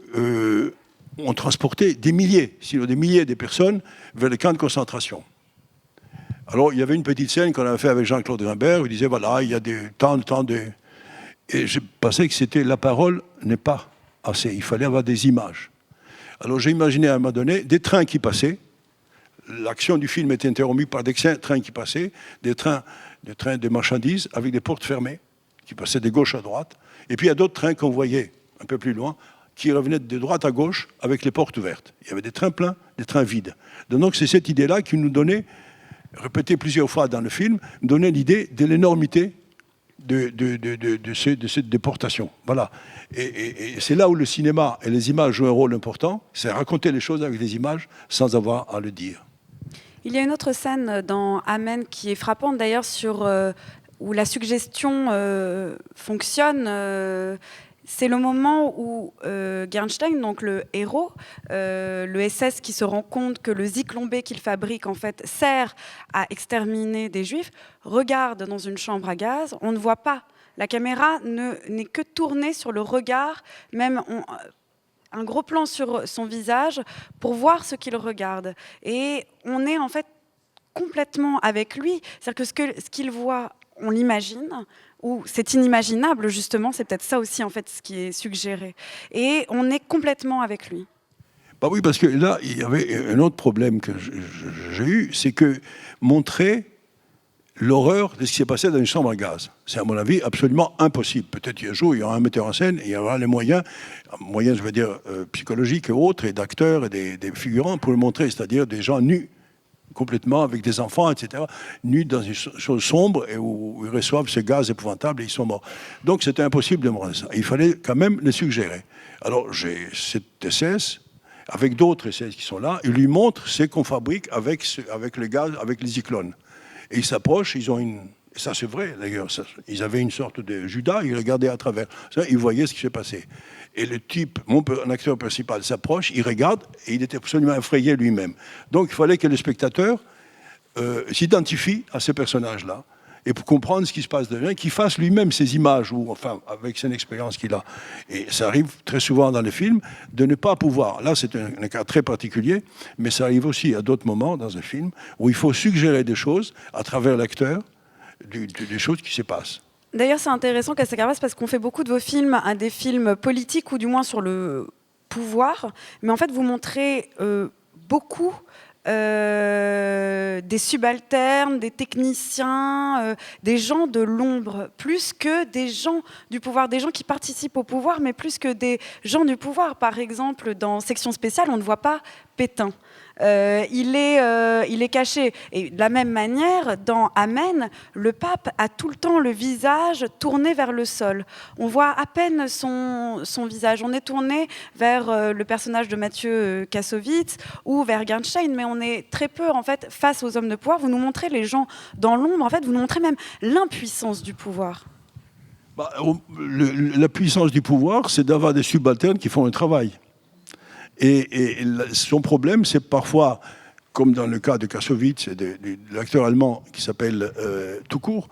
S2: transportait des milliers, sinon des milliers de personnes vers les camps de concentration. Alors, il y avait une petite scène qu'on avait fait avec Jean-Claude Grimbert, où il disait, voilà, il y a tant de... Et je pensais que c'était la parole n'est pas assez, il fallait avoir des images. Alors j'ai imaginé à un moment donné des trains qui passaient, l'action du film était interrompue par des trains qui passaient, des trains de marchandises avec des portes fermées, qui passaient de gauche à droite, et puis il y a d'autres trains qu'on voyait un peu plus loin, qui revenaient de droite à gauche avec les portes ouvertes. Il y avait des trains pleins, des trains vides. Donc c'est cette idée-là qui nous donnait, répétée plusieurs fois dans le film, donnait l'idée de l'énormité de cette déportation. Voilà. Et c'est là où le cinéma et les images jouent un rôle important, c'est raconter les choses avec des images sans avoir à le dire.
S1: Il y a une autre scène dans Amen qui est frappante d'ailleurs où la suggestion fonctionne. C'est le moment où Bernstein, donc le héros, le SS qui se rend compte que le Zyklon B qu'il fabrique en fait sert à exterminer des juifs, regarde dans une chambre à gaz. On ne voit pas. La caméra n'est que tournée sur le regard, même un gros plan sur son visage pour voir ce qu'il regarde. Et on est en fait complètement avec lui. C'est-à-dire que ce qu'il voit, on l'imagine, ou c'est inimaginable justement, c'est peut-être ça aussi en fait ce qui est suggéré. Et on est complètement avec lui.
S2: Bah oui, parce que là, il y avait un autre problème que j'ai eu, c'est que montrer l'horreur de ce qui s'est passé dans une chambre à gaz. C'est à mon avis absolument impossible. Peut-être un jour il y aura un metteur en scène et il y aura les moyens je veux dire psychologiques et autres, et d'acteurs et des figurants pour le montrer, c'est-à-dire des gens nus, complètement, avec des enfants, etc., nus dans une chose sombre et où ils reçoivent ce gaz épouvantable et ils sont morts. Donc c'était impossible de montrer ça. Il fallait quand même le suggérer. Alors j'ai cette SS, avec d'autres SS qui sont là, ils lui montrent ce qu'on fabrique avec le gaz, avec les cyclones. Et ils s'approchent, ils ont une... Ça, c'est vrai, d'ailleurs. Ils avaient une sorte de Judas, ils regardaient à travers. Ça, ils voyaient ce qui s'est passé. Et le type, mon acteur principal, s'approche, il regarde, et il était absolument effrayé lui-même. Donc, il fallait que le spectateur s'identifie à ces personnages-là, et pour comprendre ce qui se passe dedans, qu'il fasse lui-même ses images, ou enfin, avec son expérience qu'il a. Et ça arrive très souvent dans les films de ne pas pouvoir. Là, c'est un cas très particulier, mais ça arrive aussi à d'autres moments dans un film où il faut suggérer des choses à travers l'acteur, des choses qui se passent.
S1: D'ailleurs, c'est intéressant, Casagrande, parce qu'on fait beaucoup de vos films à des films politiques, ou du moins sur le pouvoir, mais en fait, vous montrez beaucoup des subalternes, des techniciens, des gens de l'ombre, plus que des gens du pouvoir, des gens qui participent au pouvoir, mais plus que des gens du pouvoir. Par exemple, dans Section spéciale, on ne voit pas Pétain. Il est caché. Et de la même manière, dans Amen, le pape a tout le temps le visage tourné vers le sol. On voit à peine son visage. On est tourné vers le personnage de Mathieu Kassovitz ou vers Bernstein, mais on est très peu en fait face aux hommes de pouvoir. Vous nous montrez les gens dans l'ombre. En fait, vous nous montrez même l'impuissance du pouvoir.
S2: La puissance du pouvoir, c'est d'avoir des subalternes qui font un travail. Et son problème, c'est parfois, comme dans le cas de Kassovitz et de l'acteur allemand qui s'appelle tout court,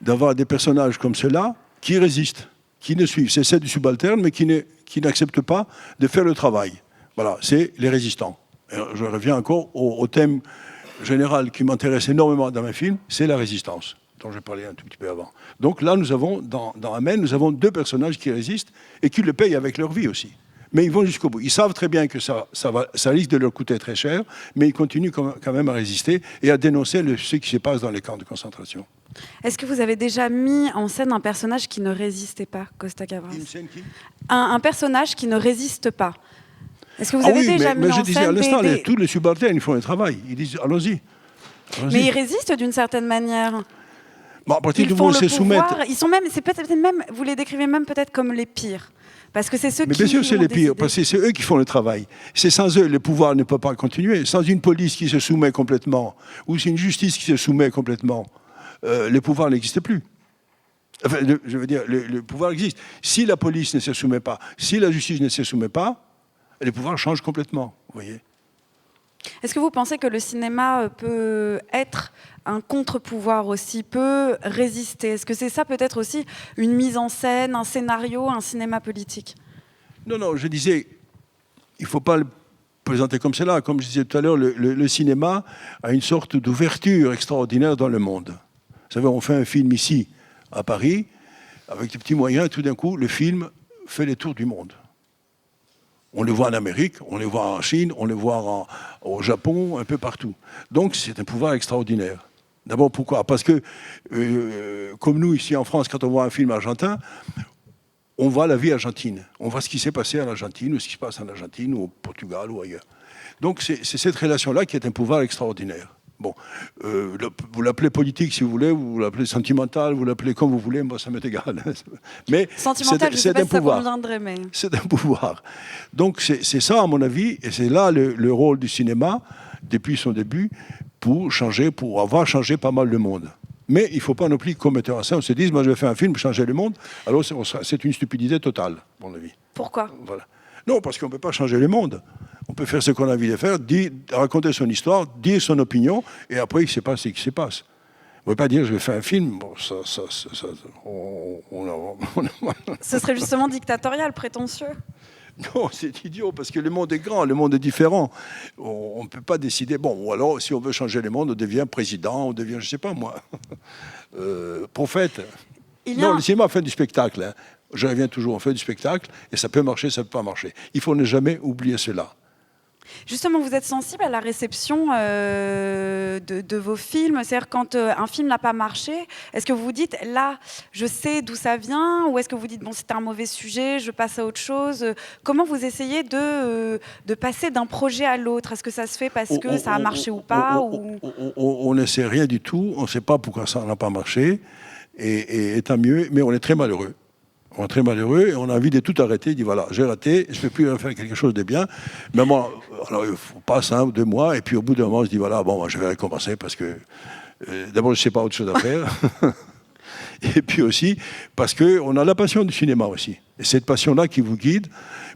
S2: d'avoir des personnages comme ceux-là qui résistent, qui ne suivent. C'est du subalterne, mais qui n'acceptent pas de faire le travail. Voilà, c'est les résistants. Alors, je reviens encore au thème général qui m'intéresse énormément dans mes films, c'est la résistance, dont j'ai parlé un tout petit peu avant. Donc là, nous avons, dans Amen, nous avons deux personnages qui résistent et qui le payent avec leur vie aussi. Mais ils vont jusqu'au bout. Ils savent très bien que ça risque de leur coûter très cher, mais ils continuent quand même à résister et à dénoncer ce qui se passe dans les camps de concentration.
S1: Est-ce que vous avez déjà mis en scène un personnage qui ne résistait pas, Costa Gavras ?
S2: Une scène qui ?
S1: Un personnage qui ne résiste pas. Est-ce que vous avez déjà mis en scène
S2: je disais à l'instant, tous les subalternes, ils font un travail. Ils disent, allons-y.
S1: Mais ils résistent d'une certaine manière.
S2: Bon, à partir du moment où ils se soumettent...
S1: Ils sont même, c'est peut-être même, vous les décrivez même peut-être comme les pires. Parce que c'est ceux
S2: Mais bien sûr, c'est les pires, parce que c'est eux qui font le travail. C'est sans eux, le pouvoir ne peut pas continuer. Sans une police qui se soumet complètement, ou une justice qui se soumet complètement, le pouvoir n'existe plus. Enfin, je veux dire, le pouvoir existe. Si la police ne se soumet pas, si la justice ne se soumet pas, le pouvoir change complètement, vous voyez.
S1: Est-ce que vous pensez que le cinéma peut être un contre-pouvoir aussi, peut résister ? Est-ce que c'est ça peut-être aussi une mise en scène, un scénario, un cinéma politique ?
S2: Non, je disais, il ne faut pas le présenter comme cela. Comme je disais tout à l'heure, le cinéma a une sorte d'ouverture extraordinaire dans le monde. Vous savez, on fait un film ici, à Paris, avec des petits moyens, tout d'un coup, le film fait les tours du monde. On le voit en Amérique, on le voit en Chine, on le voit au Japon, un peu partout. Donc c'est un pouvoir extraordinaire. D'abord, pourquoi ? Parce que, comme nous, ici en France, quand on voit un film argentin, on voit la vie argentine. On voit ce qui s'est passé en Argentine, ou ce qui se passe en Argentine, ou au Portugal, ou ailleurs. Donc c'est cette relation-là qui est un pouvoir extraordinaire. Bon, vous l'appelez politique si vous voulez, vous l'appelez sentimental, vous l'appelez comme vous voulez, moi ça m'est égal. Mais
S1: sentimental, je ne sais pas si ça conviendrait, mais...
S2: C'est un pouvoir. Donc c'est ça, à mon avis, et c'est là le rôle du cinéma, depuis son début, pour avoir changé pas mal le monde. Mais il ne faut pas non plus qu'au metteur en scène, on se dise, moi je vais faire un film pour changer le monde. Alors c'est une stupidité totale, à mon avis.
S1: Pourquoi?
S2: Voilà. Non, parce qu'on ne peut pas changer le monde. On peut faire ce qu'on a envie de faire, raconter son histoire, dire son opinion, et après il se passe ce qui se passe. On ne peut pas dire je vais faire un film. Bon,
S1: Ce serait justement dictatorial, prétentieux.
S2: Non, c'est idiot, parce que le monde est grand, le monde est différent. On ne peut pas décider. Bon, ou alors, si on veut changer le monde, on devient président, on devient, je ne sais pas moi, prophète. Non, le cinéma fait du spectacle. Hein. Je reviens toujours, on fait du spectacle, et ça peut marcher, ça ne peut pas marcher. Il faut ne jamais oublier cela.
S1: Justement, vous êtes sensible à la réception de vos films. C'est-à-dire, quand un film n'a pas marché, est-ce que vous vous dites, là, je sais d'où ça vient? Ou est-ce que vous dites, bon, c'est un mauvais sujet, je passe à autre chose? Comment vous essayez de passer d'un projet à l'autre? Est-ce que ça se fait parce que ça a marché ou pas?
S2: On ne sait rien du tout. On ne sait pas pourquoi ça n'a pas marché. Et tant mieux, mais on est très malheureux. On est très malheureux et on a envie de tout arrêter. Il dit voilà, j'ai raté, je ne peux plus faire quelque chose de bien. Mais moi, alors, il passe 1 ou 2 mois et puis au bout d'un moment, on se dit voilà, bon, moi, je vais recommencer parce que d'abord, je ne sais pas autre chose à faire. Et puis aussi parce qu'on a la passion du cinéma aussi. Et cette passion-là qui vous guide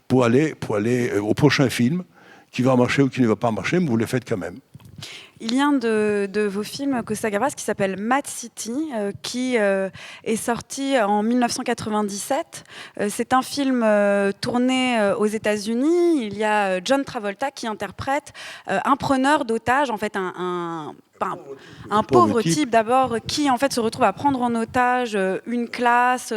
S2: pour aller au prochain film qui va marcher ou qui ne va pas marcher, mais vous le faites quand même.
S1: Il y a un de vos films, Costa Gavras, qui s'appelle Mad City, qui est sorti en 1997. C'est un film tourné aux États-Unis. Il y a John Travolta qui interprète un preneur d'otages, en fait un pauvre type d'abord, qui en fait se retrouve à prendre en otage une classe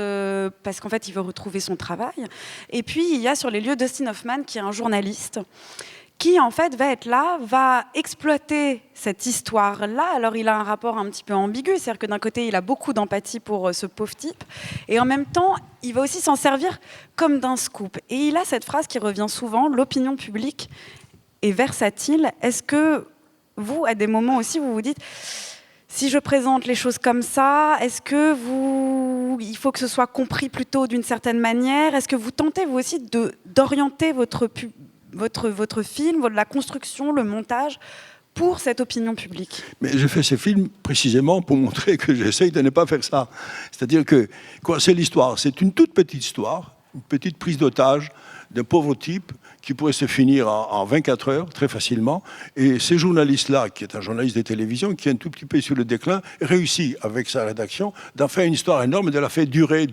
S1: parce qu'en fait il veut retrouver son travail. Et puis il y a sur les lieux Dustin Hoffman, qui est un journaliste, qui en fait va être là, va exploiter cette histoire-là. Alors il a un rapport un petit peu ambigu, c'est-à-dire que d'un côté il a beaucoup d'empathie pour ce pauvre type, et en même temps il va aussi s'en servir comme d'un scoop. Et il a cette phrase qui revient souvent, l'opinion publique est versatile. Est-ce que vous, à des moments aussi, vous vous dites, si je présente les choses comme ça, est-ce que il faut que ce soit compris plutôt d'une certaine manière? Est-ce que vous tentez vous aussi d'orienter votre film, la construction, le montage, pour cette opinion publique?
S2: Mais je fais ces films précisément pour montrer que j'essaye de ne pas faire ça. C'est-à-dire que, c'est l'histoire. C'est une toute petite histoire, une petite prise d'otage d'un pauvre type qui pourrait se finir en 24 heures, très facilement. Et ces journalistes-là, qui est un journaliste de télévision, qui est un tout petit peu sur le déclin, réussit, avec sa rédaction, d'en faire une histoire énorme, de la faire durer.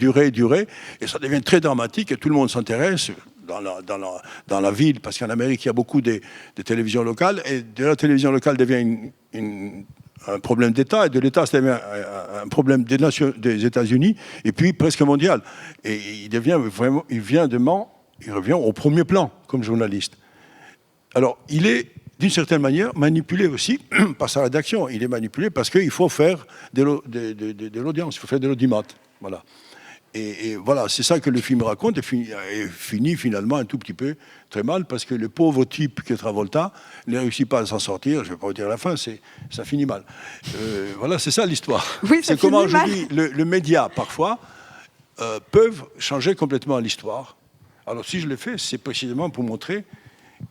S2: Et ça devient très dramatique, et tout le monde s'intéresse dans la ville, parce qu'en Amérique, il y a beaucoup de télévisions locales, et de la télévision locale devient un problème d'État, et de l'État, ça devient un problème des États-Unis, et puis presque mondial. Et il revient au premier plan comme journaliste. Alors, il est, d'une certaine manière, manipulé aussi par sa rédaction. Il est manipulé parce qu'il faut faire de l'audience, il faut faire de l'audimat. Voilà. Et voilà, c'est ça que le film raconte, et finit finalement un tout petit peu très mal, parce que le pauvre type qui est Travolta ne réussit pas à s'en sortir. Je ne vais pas vous dire la fin, ça finit mal. Voilà, c'est ça l'histoire.
S1: Oui,
S2: c'est comment je dis, le média, parfois, peuvent changer complètement l'histoire. Alors, si je le fais, c'est précisément pour montrer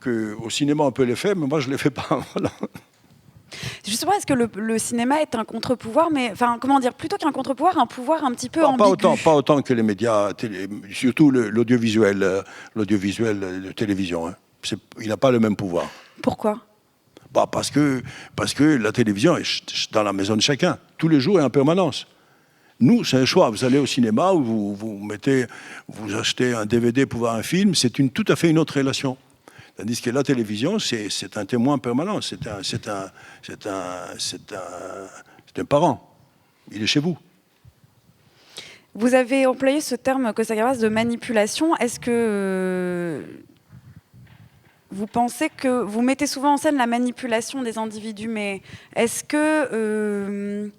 S2: qu'au cinéma, on peut le faire, mais moi, je ne le fais pas. Voilà.
S1: Justement, est-ce que le cinéma est un contre-pouvoir, mais enfin, comment dire, plutôt qu'un contre-pouvoir, un pouvoir un petit peu ambigu?
S2: Pas autant que les médias, surtout l'audiovisuel de télévision. Hein. Il n'a pas le même pouvoir.
S1: Pourquoi?
S2: Parce que la télévision est dans la maison de chacun, tous les jours et en permanence. Nous, c'est un choix. Vous allez au cinéma, ou vous achetez un DVD pour voir un film, c'est tout à fait une autre relation. Tandis que la télévision, c'est un témoin permanent, c'est un parent. Il est chez vous.
S1: Vous avez employé ce terme, Costa Gavras, de manipulation. Est-ce que vous pensez que vous mettez souvent en scène la manipulation des individus, mais est-ce que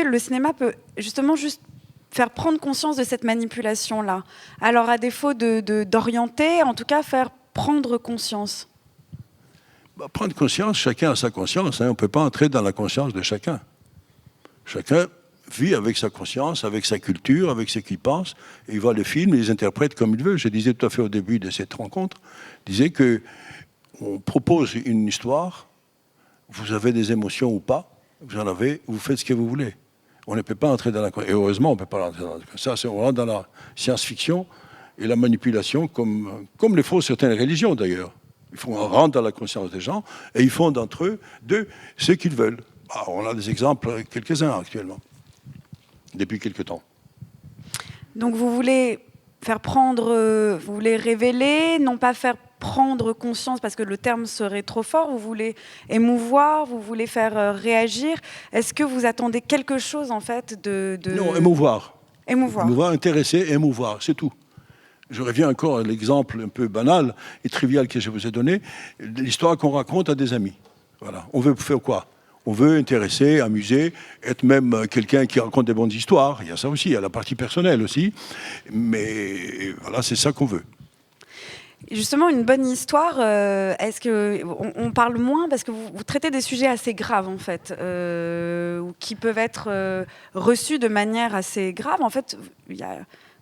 S1: le cinéma peut justement juste faire prendre conscience de cette manipulation-là? Alors, à défaut d'orienter, en tout cas, faire prendre conscience.
S2: Prendre conscience, chacun a sa conscience. Hein. On ne peut pas entrer dans la conscience de chacun. Chacun vit avec sa conscience, avec sa culture, avec ce qu'il pense, et il voit les films, il les interprète comme il veut. Je disais tout à fait au début de cette rencontre, je disais qu'on propose une histoire vous avez des émotions ou pas, vous en avez, vous faites ce que vous voulez. On ne peut pas entrer dans la... Et heureusement, on ne peut pas entrer dans la... Ça, c'est vraiment dans la science-fiction et la manipulation, comme le font certaines religions d'ailleurs. Ils font rentrer dans la conscience des gens et ils font d'entre eux ce qu'ils veulent. Alors, on a des exemples, quelques-uns actuellement, depuis quelques temps.
S1: Donc vous voulez faire prendre, vous voulez révéler, non pas faire prendre conscience parce que le terme serait trop fort, vous voulez émouvoir, vous voulez faire réagir. Est-ce que vous attendez quelque chose en fait de...
S2: Non, émouvoir.
S1: Émouvoir.
S2: Émouvoir, intéresser, émouvoir, c'est tout. Je reviens encore à l'exemple un peu banal et trivial que je vous ai donné, l'histoire qu'on raconte à des amis. Voilà. On veut faire quoi? On veut intéresser, amuser, être même quelqu'un qui raconte des bonnes histoires. Il y a ça aussi, il y a la partie personnelle aussi. Mais voilà, c'est ça qu'on veut.
S1: Justement, une bonne histoire, est-ce que on parle moins parce que vous traitez des sujets assez graves en fait, qui peuvent être reçus de manière assez grave. En fait, il y a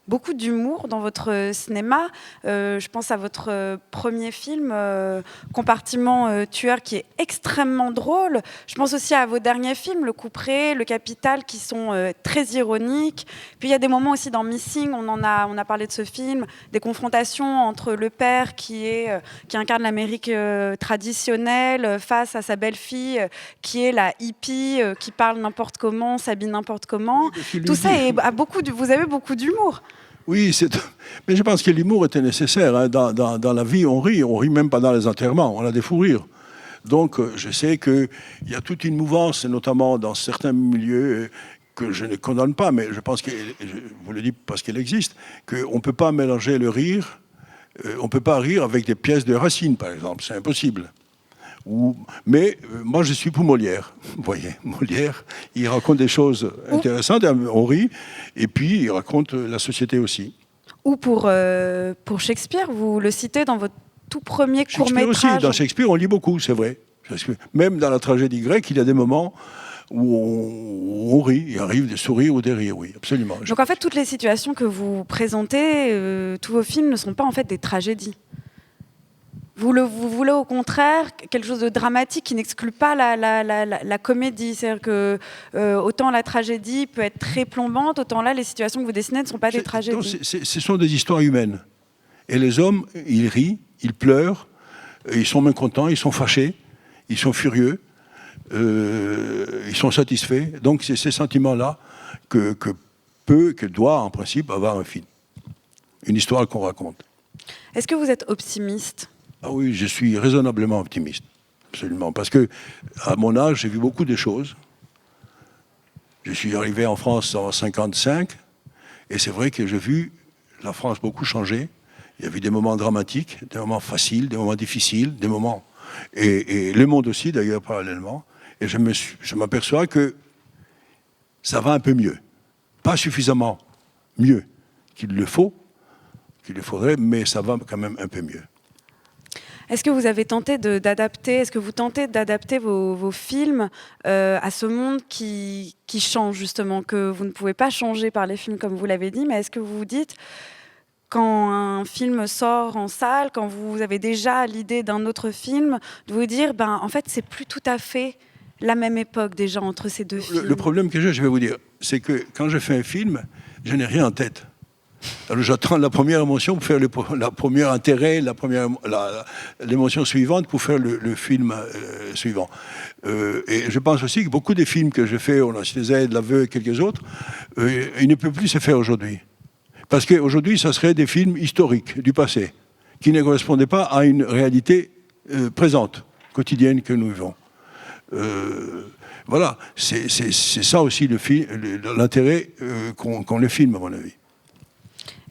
S1: beaucoup d'humour dans votre cinéma. Je pense à votre premier film, Compartiment tueur, qui est extrêmement drôle. Je pense aussi à vos derniers films, Le Couperet, Le Capital, qui sont très ironiques. Puis il y a des moments aussi dans Missing, on a parlé de ce film, des confrontations entre le père qui incarne l'Amérique traditionnelle face à sa belle-fille qui est la hippie, qui parle n'importe comment, s'habille n'importe comment. Tout ça vous avez beaucoup d'humour.
S2: Oui, mais je pense que l'humour était nécessaire. Hein. Dans la vie, on rit même pendant les enterrements, on a des fous rires. Donc, je sais qu'il y a toute une mouvance, notamment dans certains milieux que je ne condamne pas, mais je pense que, je vous le dis parce qu'elle existe, qu'on ne peut pas mélanger le rire, on ne peut pas rire avec des pièces de Racine, par exemple, c'est impossible. Mais moi, je suis pour Molière. Vous voyez, Molière, il raconte des choses intéressantes, on rit, et puis il raconte la société aussi.
S1: Ou pour Shakespeare, vous le citez dans votre tout premier court-métrage.
S2: Shakespeare aussi, dans Shakespeare, on lit beaucoup, c'est vrai. Même dans la tragédie grecque, il y a des moments où on rit, il arrive des sourires ou des rires, oui, absolument.
S1: Donc en fait, toutes les situations que vous présentez, tous vos films ne sont pas en fait des tragédies. Vous voulez au contraire quelque chose de dramatique qui n'exclut pas la comédie. C'est-à-dire que autant la tragédie peut être très plombante, autant là, les situations que vous dessinez ne sont pas des tragédies.
S2: Non, ce sont des histoires humaines. Et les hommes, ils rient, ils pleurent, ils sont mécontents, ils sont fâchés, ils sont furieux, ils sont satisfaits. Donc c'est ces sentiments-là que doit en principe avoir un film. Une histoire qu'on raconte.
S1: Est-ce que vous êtes optimiste ?
S2: Ah oui, je suis raisonnablement optimiste, absolument. Parce que, à mon âge, j'ai vu beaucoup de choses. Je suis arrivé en France en 1955, et c'est vrai que j'ai vu la France beaucoup changer. Il y a eu des moments dramatiques, des moments faciles, des moments difficiles, des moments... Et le monde aussi, d'ailleurs, parallèlement. Et je m'aperçois que ça va un peu mieux. Pas suffisamment mieux qu'il le faudrait, mais ça va quand même un peu mieux.
S1: Est-ce que vous avez tenté d'adapter, est-ce que vous tentez d'adapter vos films à ce monde qui change justement, que vous ne pouvez pas changer par les films comme vous l'avez dit, mais est-ce que vous vous dites, quand un film sort en salle, quand vous avez déjà l'idée d'un autre film, de vous dire, en fait, c'est plus tout à fait la même époque déjà entre ces deux films?
S2: Le problème que j'ai, je vais vous dire, c'est que quand je fais un film, je n'ai rien en tête. Alors j'attends la première émotion pour faire le premier intérêt, l'émotion suivante pour faire le film suivant. Et je pense aussi que beaucoup des films que je fais, on a cité Z, L'Aveu et quelques autres, ils ne peuvent plus se faire aujourd'hui. Parce qu'aujourd'hui, ça serait des films historiques du passé, qui ne correspondaient pas à une réalité présente, quotidienne que nous vivons. Voilà, c'est ça aussi l'intérêt qu'ont les films, à mon avis.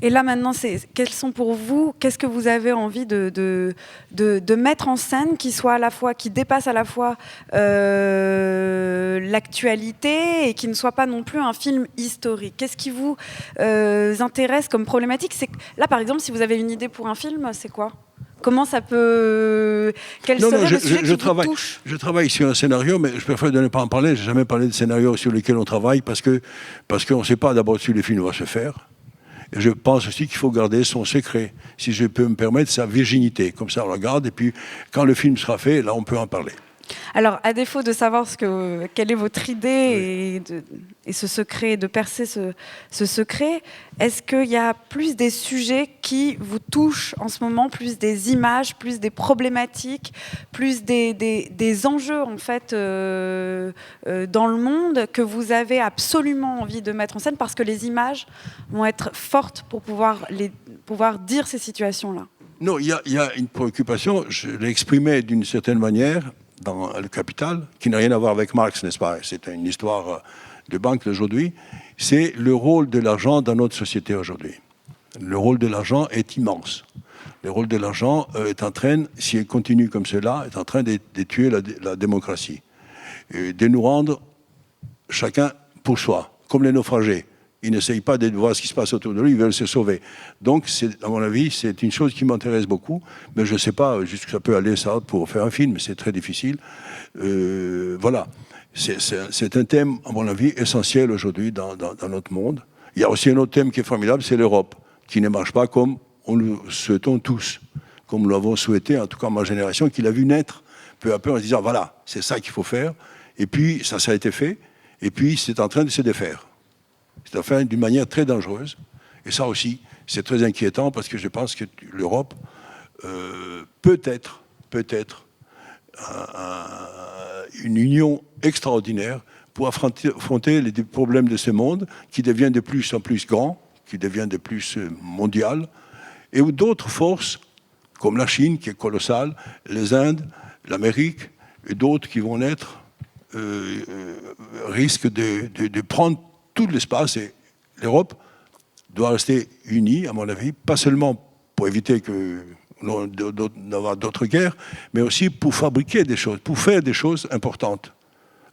S1: Et là maintenant, quels sont pour vous, qu'est-ce que vous avez envie de mettre en scène qui dépasse à la fois l'actualité et qui ne soit pas non plus un film historique? Qu'est-ce qui vous intéresse comme problématique? Là, par exemple, si vous avez une idée pour un film, c'est quoi? Comment ça peut... Quel serait le sujet qui vous touche?
S2: Je travaille sur un scénario, mais je préfère ne pas en parler. Je n'ai jamais parlé de scénario sur lesquels on travaille parce qu'on ne sait pas d'abord si le film va se faire. Et je pense aussi qu'il faut garder son secret, si je peux me permettre, sa virginité. Comme ça, on la garde, et puis quand le film sera fait, là, on peut en parler.
S1: Alors, à défaut de savoir quelle est votre idée et ce secret, de percer ce secret, est-ce qu'il y a plus des sujets qui vous touchent en ce moment, plus des images, plus des problématiques, plus des enjeux en fait dans le monde que vous avez absolument envie de mettre en scène parce que les images vont être fortes pour pouvoir dire ces situations-là?
S2: Non, il y a une préoccupation, je l'ai exprimée d'une certaine manière dans Le Capital, qui n'a rien à voir avec Marx, n'est-ce pas? C'est une histoire de banque d'aujourd'hui. C'est le rôle de l'argent dans notre société aujourd'hui. Le rôle de l'argent est immense. Le rôle de l'argent est en train, si il continue comme cela, est en train de tuer la démocratie. Et de nous rendre chacun pour soi, comme les naufragés. Ils n'essayent pas de voir ce qui se passe autour de lui, ils veulent se sauver. Donc, à mon avis, c'est une chose qui m'intéresse beaucoup, mais je ne sais pas jusqu'où ça peut aller, ça, pour faire un film, c'est très difficile. Voilà. C'est un thème, à mon avis, essentiel aujourd'hui dans notre monde. Il y a aussi un autre thème qui est formidable, c'est l'Europe, qui ne marche pas comme on le souhaitons tous, comme nous l'avons souhaité, en tout cas ma génération, qui l'a vu naître peu à peu en se disant, voilà, c'est ça qu'il faut faire. Et puis, ça a été fait, et puis c'est en train de se défaire. C'est à faire d'une manière très dangereuse. Et ça aussi, c'est très inquiétant parce que je pense que l'Europe peut être une union extraordinaire pour affronter les problèmes de ce monde qui devient de plus en plus grand, qui devient de plus mondial, et où d'autres forces, comme la Chine qui est colossale, les Indes, l'Amérique et d'autres qui vont naître, risquent de prendre tout l'espace, et l'Europe doit rester unie, à mon avis, pas seulement pour éviter d'avoir d'autres guerres, mais aussi pour fabriquer des choses, pour faire des choses importantes.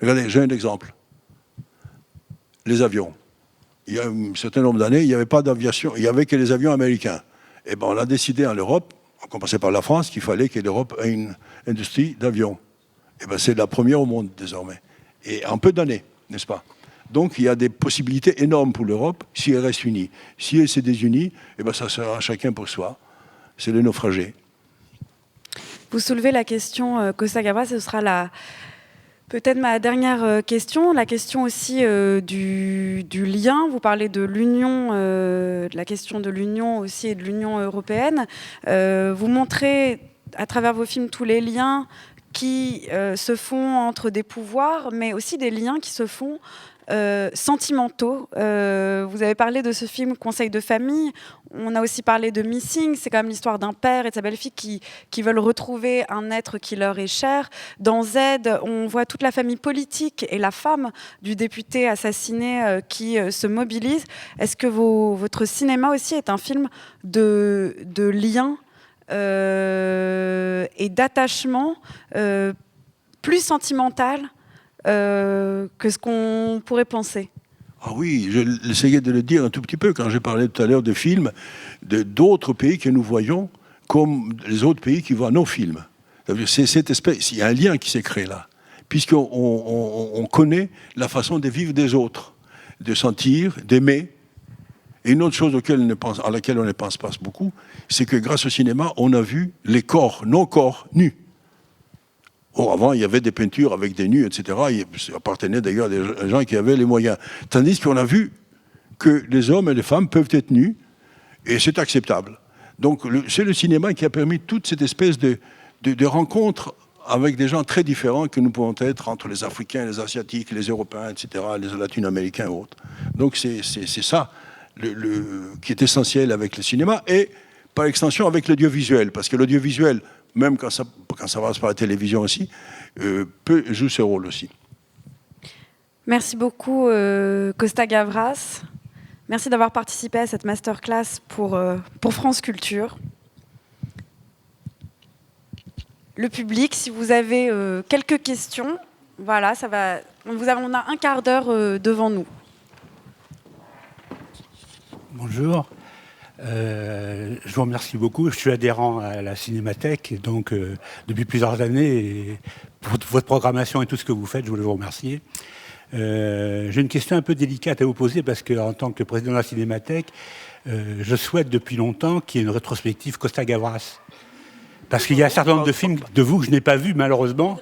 S2: Regardez, j'ai un exemple. Les avions. Il y a un certain nombre d'années, il n'y avait pas d'aviation, il n'y avait que les avions américains. Et ben, on a décidé en Europe, on commençait par la France, qu'il fallait que l'Europe ait une industrie d'avions. Et ben, c'est la première au monde désormais. Et en peu d'années, n'est-ce pas? Donc il y a des possibilités énormes pour l'Europe si elle reste unie. Si elle se désunit, eh ben, ça sera chacun pour soi. C'est le naufragé.
S1: Vous soulevez la question, Costa Gavras, ce sera peut-être ma dernière question, la question aussi du lien. Vous parlez de l'union, de la question de l'union aussi et de l'Union européenne. Vous montrez à travers vos films tous les liens qui se font entre des pouvoirs, mais aussi des liens qui se font sentimentaux. Vous avez parlé de ce film Conseil de famille. On a aussi parlé de Missing. C'est quand même l'histoire d'un père et de sa belle-fille qui veulent retrouver un être qui leur est cher. Dans Z, on voit toute la famille politique et la femme du député assassiné qui se mobilise. Est-ce que votre cinéma aussi est un film de lien et d'attachement plus sentimental que ce qu'on pourrait penser?
S2: Ah oui, j'essayais de le dire un tout petit peu quand j'ai parlé tout à l'heure de films d'autres pays que nous voyons comme les autres pays qui voient nos films. C'est cette espèce, il y a un lien qui s'est créé là, puisqu'on connaît la façon de vivre des autres, de sentir, d'aimer. Et une autre chose à laquelle on ne pense pas beaucoup, c'est que grâce au cinéma, on a vu les corps, nos corps nus. Avant, il y avait des peintures avec des nus, etc. Ça appartenait d'ailleurs à des gens qui avaient les moyens. Tandis qu'on a vu que les hommes et les femmes peuvent être nus, et c'est acceptable. Donc c'est le cinéma qui a permis toute cette espèce de rencontre avec des gens très différents que nous pouvons être entre les Africains, les Asiatiques, les Européens, etc., les Latino-Américains et autres. Donc c'est ça qui est essentiel avec le cinéma, et par extension avec l'audiovisuel, parce que l'audiovisuel, même quand ça passe par la télévision aussi, peut jouer ce rôle aussi.
S1: Merci beaucoup, Costa Gavras. Merci d'avoir participé à cette masterclass pour France Culture. Le public, si vous avez quelques questions, voilà, ça va. On a un quart d'heure devant nous.
S3: Bonjour. Je vous remercie beaucoup. Je suis adhérent à la Cinémathèque, et donc depuis plusieurs années. Et pour votre programmation et tout ce que vous faites, je voulais vous remercier. J'ai une question un peu délicate à vous poser, parce qu'en tant que président de la Cinémathèque, je souhaite depuis longtemps qu'il y ait une rétrospective Costa Gavras. Parce qu'il y a un certain nombre de films de vous que je n'ai pas vus, malheureusement.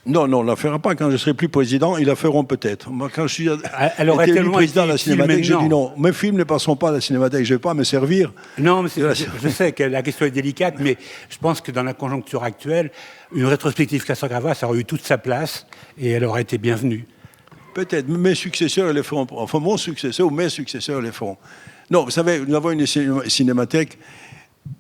S2: Non, on ne la fera pas. Quand je serai plus président, ils la feront peut-être. Moi, quand je suis
S3: Elle aurait
S2: été élu
S3: tellement
S2: président de la
S3: été utile
S2: Cinémathèque, j'ai dit
S3: maintenant.
S2: non. Mes films ne passeront pas à la Cinémathèque. Je ne vais pas me servir.
S3: Non, mais je sais que la question est délicate, mais je pense que dans la conjoncture actuelle, une rétrospective Casagrava, ça aurait eu toute sa place et elle aurait été bienvenue.
S2: Peut-être. Mes successeurs les feront. Enfin, mon successeur ou mes successeurs les feront. Non, vous savez, nous avons une cinémathèque,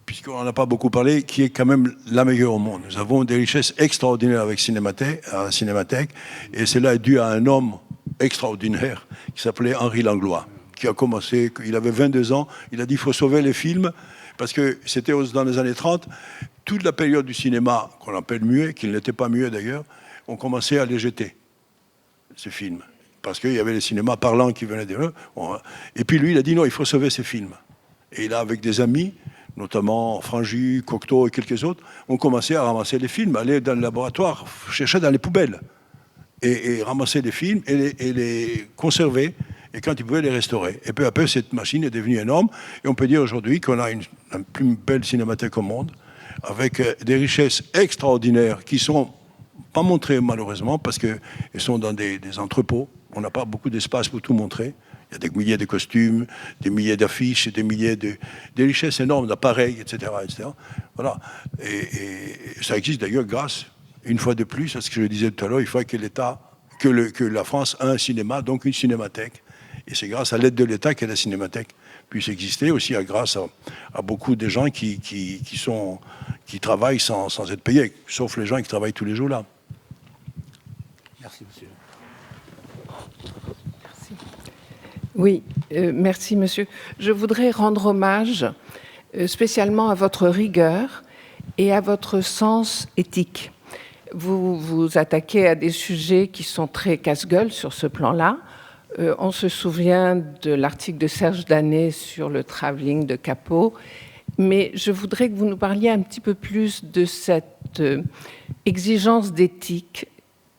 S2: puisqu'on n'en a pas beaucoup parlé, qui est quand même la meilleure au monde. Nous avons des richesses extraordinaires avec la Cinémathèque, et cela est dû à un homme extraordinaire qui s'appelait Henri Langlois, qui a commencé, il avait 22 ans, il a dit il faut sauver les films, parce que c'était dans les années 30, toute la période du cinéma, qu'on appelle muet, qui n'était pas muet d'ailleurs, on commençait à les jeter, ces films, parce qu'il y avait les cinémas parlants qui venaient d'eux. Et puis lui, il a dit non, il faut sauver ces films. Et là, avec des amis, notamment Frangy, Cocteau et quelques autres, ont commencé à ramasser les films, aller dans le laboratoire, chercher dans les poubelles, et ramasser les films et les conserver, et quand ils pouvaient les restaurer. Et peu à peu, cette machine est devenue énorme, et on peut dire aujourd'hui qu'on a la plus belle cinémathèque au monde, avec des richesses extraordinaires qui sont pas montrées malheureusement, parce qu'elles sont dans des entrepôts. On n'a pas beaucoup d'espace pour tout montrer. Il y a des milliers de costumes, des milliers d'affiches, des milliers des richesses énormes d'appareils, etc., etc. Voilà. Et ça existe d'ailleurs grâce, une fois de plus, à ce que je disais tout à l'heure, il faut que l'État, que la France a un cinéma, donc une cinémathèque. Et c'est grâce à l'aide de l'État que la cinémathèque puisse exister, aussi grâce à beaucoup de gens qui travaillent sans être payés, sauf les gens qui travaillent tous les jours là.
S3: Merci, monsieur.
S4: Oui, merci monsieur. Je voudrais rendre hommage spécialement à votre rigueur et à votre sens éthique. Vous vous attaquez à des sujets qui sont très casse-gueule sur ce plan-là. On se souvient de l'article de Serge Danet sur le travelling de Capot, mais je voudrais que vous nous parliez un petit peu plus de cette exigence d'éthique,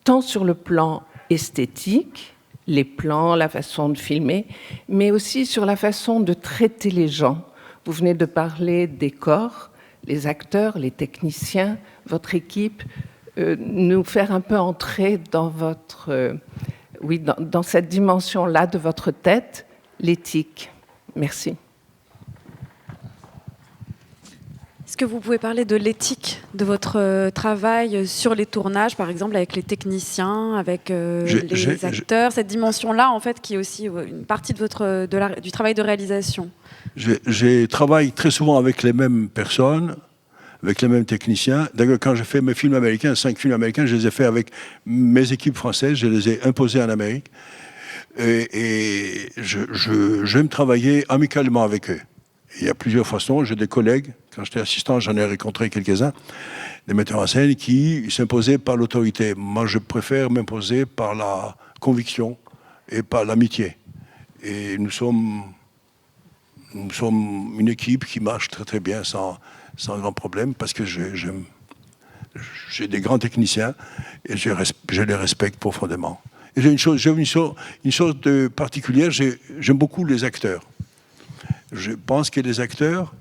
S4: tant sur le plan esthétique, les plans, la façon de filmer, mais aussi sur la façon de traiter les gens. Vous venez de parler des corps, les acteurs, les techniciens, votre équipe, nous faire un peu entrer dans votre, dans cette dimension-là de votre tête, l'éthique. Merci.
S1: Est-ce que vous pouvez parler de l'éthique de votre travail sur les tournages, par exemple, avec les techniciens, avec les acteurs, cette dimension-là, en fait, qui est aussi une partie de du travail de réalisation?
S2: Je travaille très souvent avec les mêmes personnes, avec les mêmes techniciens. D'ailleurs, quand j'ai fait mes films américains, 5 films américains, je les ai faits avec mes équipes françaises, je les ai imposés en Amérique. Et j'aime travailler amicalement avec eux. Il y a plusieurs façons. J'ai des collègues, quand j'étais assistant, j'en ai rencontré quelques-uns, des metteurs en scène qui s'imposaient par l'autorité. Moi, je préfère m'imposer par la conviction et par l'amitié. Et nous sommes une équipe qui marche très très bien sans grand problème, parce que j'ai des grands techniciens et je les respecte profondément. Et j'ai une chose de particulière, j'aime beaucoup les acteurs. Je pense que les acteurs,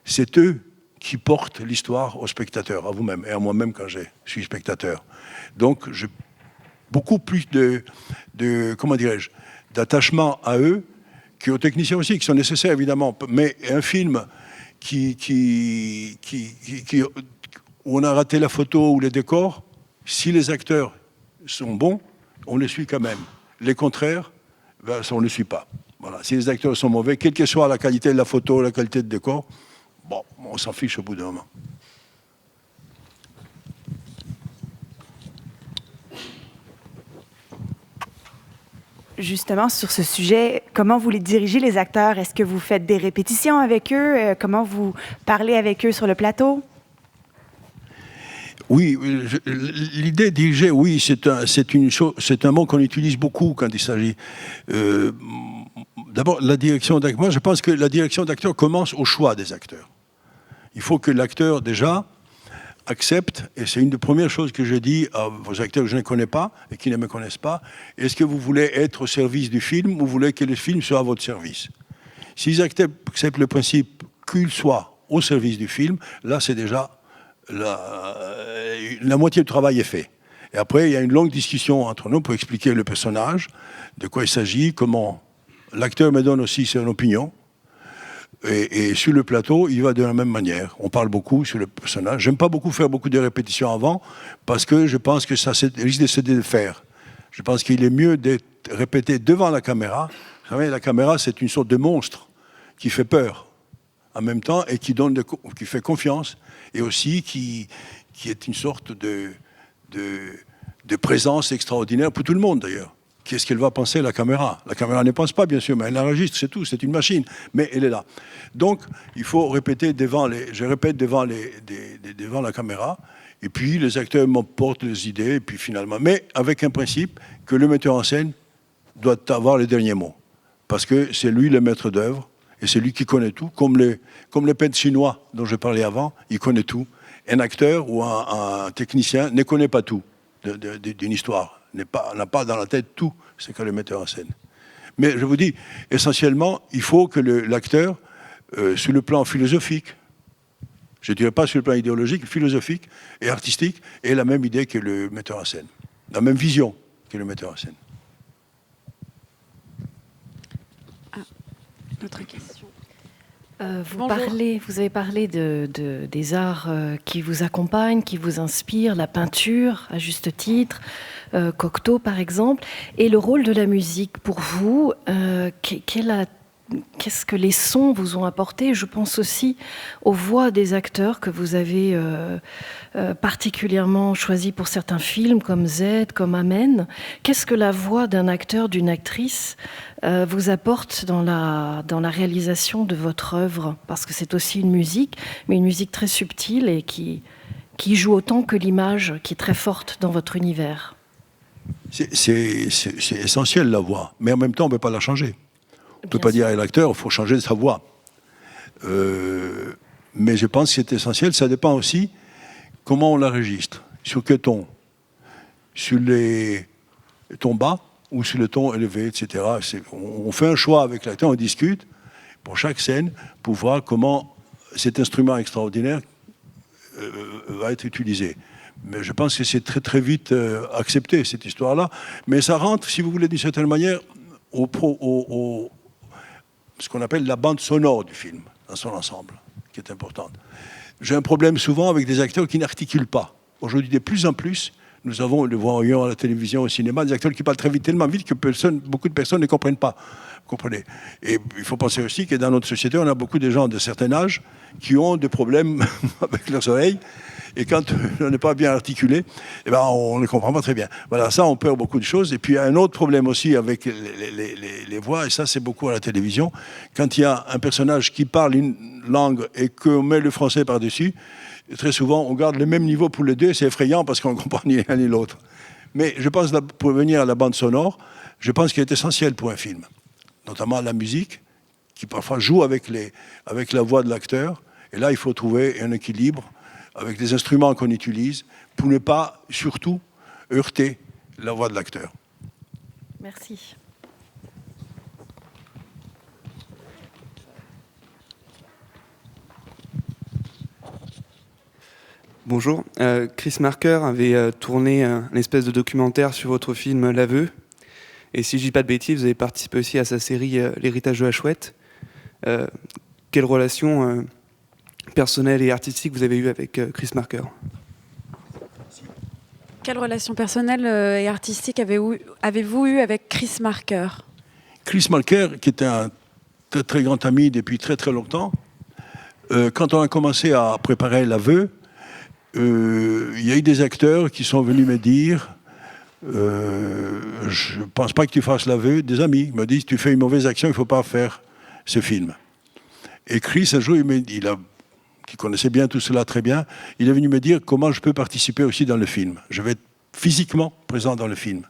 S2: c'est eux qui portent l'histoire aux spectateurs, à vous-même et à moi-même quand je suis spectateur. Donc, j'ai beaucoup plus comment dirais-je, d'attachement à eux qu'aux techniciens aussi, qui sont nécessaires évidemment. Mais un film où on a raté la photo ou les décors, si les acteurs sont bons, on les suit quand même. Les contraires, on ne les suit pas. Voilà. Si les acteurs sont mauvais, quelle que soit la qualité de la photo, la qualité de décor, bon, on s'en fiche au bout d'un moment.
S5: Justement, sur ce sujet, comment vous les dirigez, les acteurs? Est-ce que vous faites des répétitions avec eux? Comment vous parlez avec eux sur le plateau?
S2: Oui, l'idée de diriger, oui, c'est un mot qu'on utilise beaucoup quand il s'agit. D'abord, la direction d'acteur. Moi, je pense que la direction d'acteur commence au choix des acteurs. Il faut que l'acteur, déjà, accepte, et c'est une des premières choses que je dis à vos acteurs que je ne connais pas et qui ne me connaissent pas, est-ce que vous voulez être au service du film ou vous voulez que le film soit à votre service? S'ils acceptent le principe qu'il soit au service du film, là, c'est déjà la moitié du travail est fait. Et après, il y a une longue discussion entre nous pour expliquer le personnage, de quoi il s'agit, comment l'acteur me donne aussi son opinion. Et sur le plateau, il va de la même manière. On parle beaucoup sur le personnage. J'aime pas beaucoup faire beaucoup de répétitions avant, parce que je pense que ça risque de se défaire. Je pense qu'il est mieux d'être répété devant la caméra. Vous savez, la caméra, c'est une sorte de monstre qui fait peur en même temps et qui fait confiance, et aussi qui est une sorte de présence extraordinaire pour tout le monde, d'ailleurs. Qu'est-ce qu'elle va penser, la caméra? La caméra ne pense pas, bien sûr, mais elle enregistre, c'est tout, c'est une machine. Mais elle est là. Donc, il faut répéter je répète devant la caméra, et puis les acteurs m'apportent les idées, et puis finalement... Mais avec un principe que le metteur en scène doit avoir les derniers mots. Parce que c'est lui le maître d'œuvre, et c'est lui qui connaît tout. Comme les peintres chinois dont je parlais avant, il connaît tout. Un acteur ou un technicien ne connaît pas tout d'une histoire. N'a pas dans la tête tout ce que le metteur en scène. Mais je vous dis, essentiellement, il faut que l'acteur, sur le plan philosophique, je ne dirais pas sur le plan idéologique, philosophique et artistique, ait la même idée que le metteur en scène, la même vision que le metteur en scène.
S1: Autre question.
S6: Vous avez parlé des arts qui vous accompagnent, qui vous inspirent, la peinture, à juste titre, Cocteau par exemple, et le rôle de la musique pour vous. Qu'est-ce que les sons vous ont apporté? Je pense aussi aux voix des acteurs que vous avez particulièrement choisis pour certains films, comme Z, comme Amen. Qu'est-ce que la voix d'un acteur, d'une actrice vous apporte dans la réalisation de votre œuvre? Parce que c'est aussi une musique, mais une musique très subtile et qui joue autant que l'image, qui est très forte dans votre univers.
S2: C'est essentiel, la voix, mais en même temps, on ne peut pas la changer. On ne peut pas dire à l'acteur, il faut changer sa voix. Mais je pense que c'est essentiel. Ça dépend aussi comment on l'enregistre. Sur quel ton? Sur les tons bas ou sur le ton élevé, etc. On fait un choix avec l'acteur, on discute pour chaque scène pour voir comment cet instrument extraordinaire va être utilisé. Mais je pense que c'est très très vite accepté, cette histoire-là. Mais ça rentre, si vous voulez, d'une certaine manière, ce qu'on appelle la bande sonore du film, dans son ensemble, qui est importante. J'ai un problème souvent avec des acteurs qui n'articulent pas. Aujourd'hui, de plus en plus, nous le voyons à la télévision, au cinéma, des acteurs qui parlent très vite, tellement vite que beaucoup de personnes ne comprennent pas. Vous comprenez? Et il faut penser aussi que dans notre société, on a beaucoup de gens de certain âge qui ont des problèmes avec leurs oreilles. Et quand on n'est pas bien articulé, eh ben on ne comprend pas très bien. Voilà, ça, on perd beaucoup de choses. Et puis, il y a un autre problème aussi avec les voix, et ça, c'est beaucoup à la télévision. Quand il y a un personnage qui parle une langue et qu'on met le français par-dessus, très souvent, on garde le même niveau pour les deux. C'est effrayant parce qu'on ne comprend ni l'un ni l'autre. Mais je pense, pour venir à la bande sonore, je pense qu'elle est essentielle pour un film. Notamment la musique, qui parfois joue avec la voix de l'acteur. Et là, il faut trouver un équilibre avec les instruments qu'on utilise, pour ne pas, surtout, heurter la voix de l'acteur.
S6: Merci.
S7: Bonjour. Chris Marker avait tourné un espèce de documentaire sur votre film L'Aveu. Et si je dis pas de bêtises, vous avez participé aussi à sa série L'Héritage de la Chouette. Quelle relation personnelle et artistique vous avez eue avec Chris Marker?
S1: Quelle relation personnelle et artistique avez-vous eue avec Chris Marker?
S2: Chris Marker, qui était un très, très grand ami depuis très très longtemps, quand on a commencé à préparer L'Aveu, il y a eu des acteurs qui sont venus me dire je ne pense pas que tu fasses L'Aveu. Des amis ils me disent tu fais une mauvaise action, il ne faut pas faire ce film. Et Chris, un jour, qui connaissait bien tout cela très bien, il est venu me dire comment je peux participer aussi dans le film. Je vais être physiquement présent dans le film.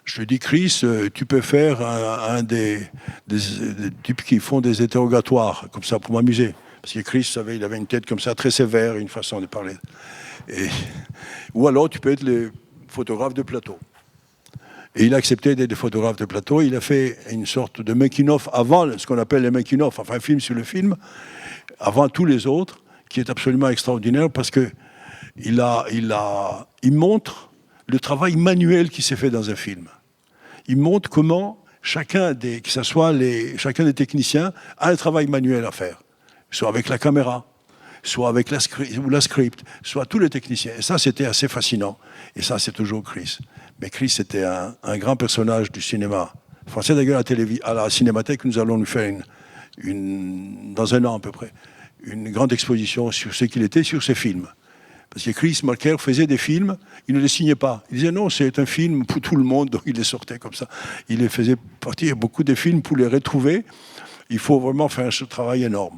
S2: Je lui ai dit, Chris, tu peux faire un des types qui font des interrogatoires, comme ça, pour m'amuser. Parce que Chris, vous savez, il avait une tête comme ça, très sévère, une façon de parler. Ou alors, tu peux être le photographe de plateau. Et il a accepté d'être photographe de plateau. Il a fait une sorte de making-of avant ce qu'on appelle les making-of, enfin un film sur le film, avant tous les autres, qui est absolument extraordinaire parce que il montre le travail manuel qui s'est fait dans un film. Il montre comment chacun des techniciens a un travail manuel à faire, soit avec la caméra, soit avec la script, soit tous les techniciens. Et ça, c'était assez fascinant. Et ça, c'est toujours Chris. Mais Chris était un grand personnage du cinéma français. D'ailleurs, à la Cinémathèque, nous allons lui faire dans un an à peu près, une grande exposition sur ce qu'il était, sur ses films. Parce que Chris Marker faisait des films, il ne les signait pas. Il disait non, c'est un film pour tout le monde, donc il les sortait comme ça. Il les faisait partir beaucoup de films pour les retrouver. Il faut vraiment faire ce travail énorme.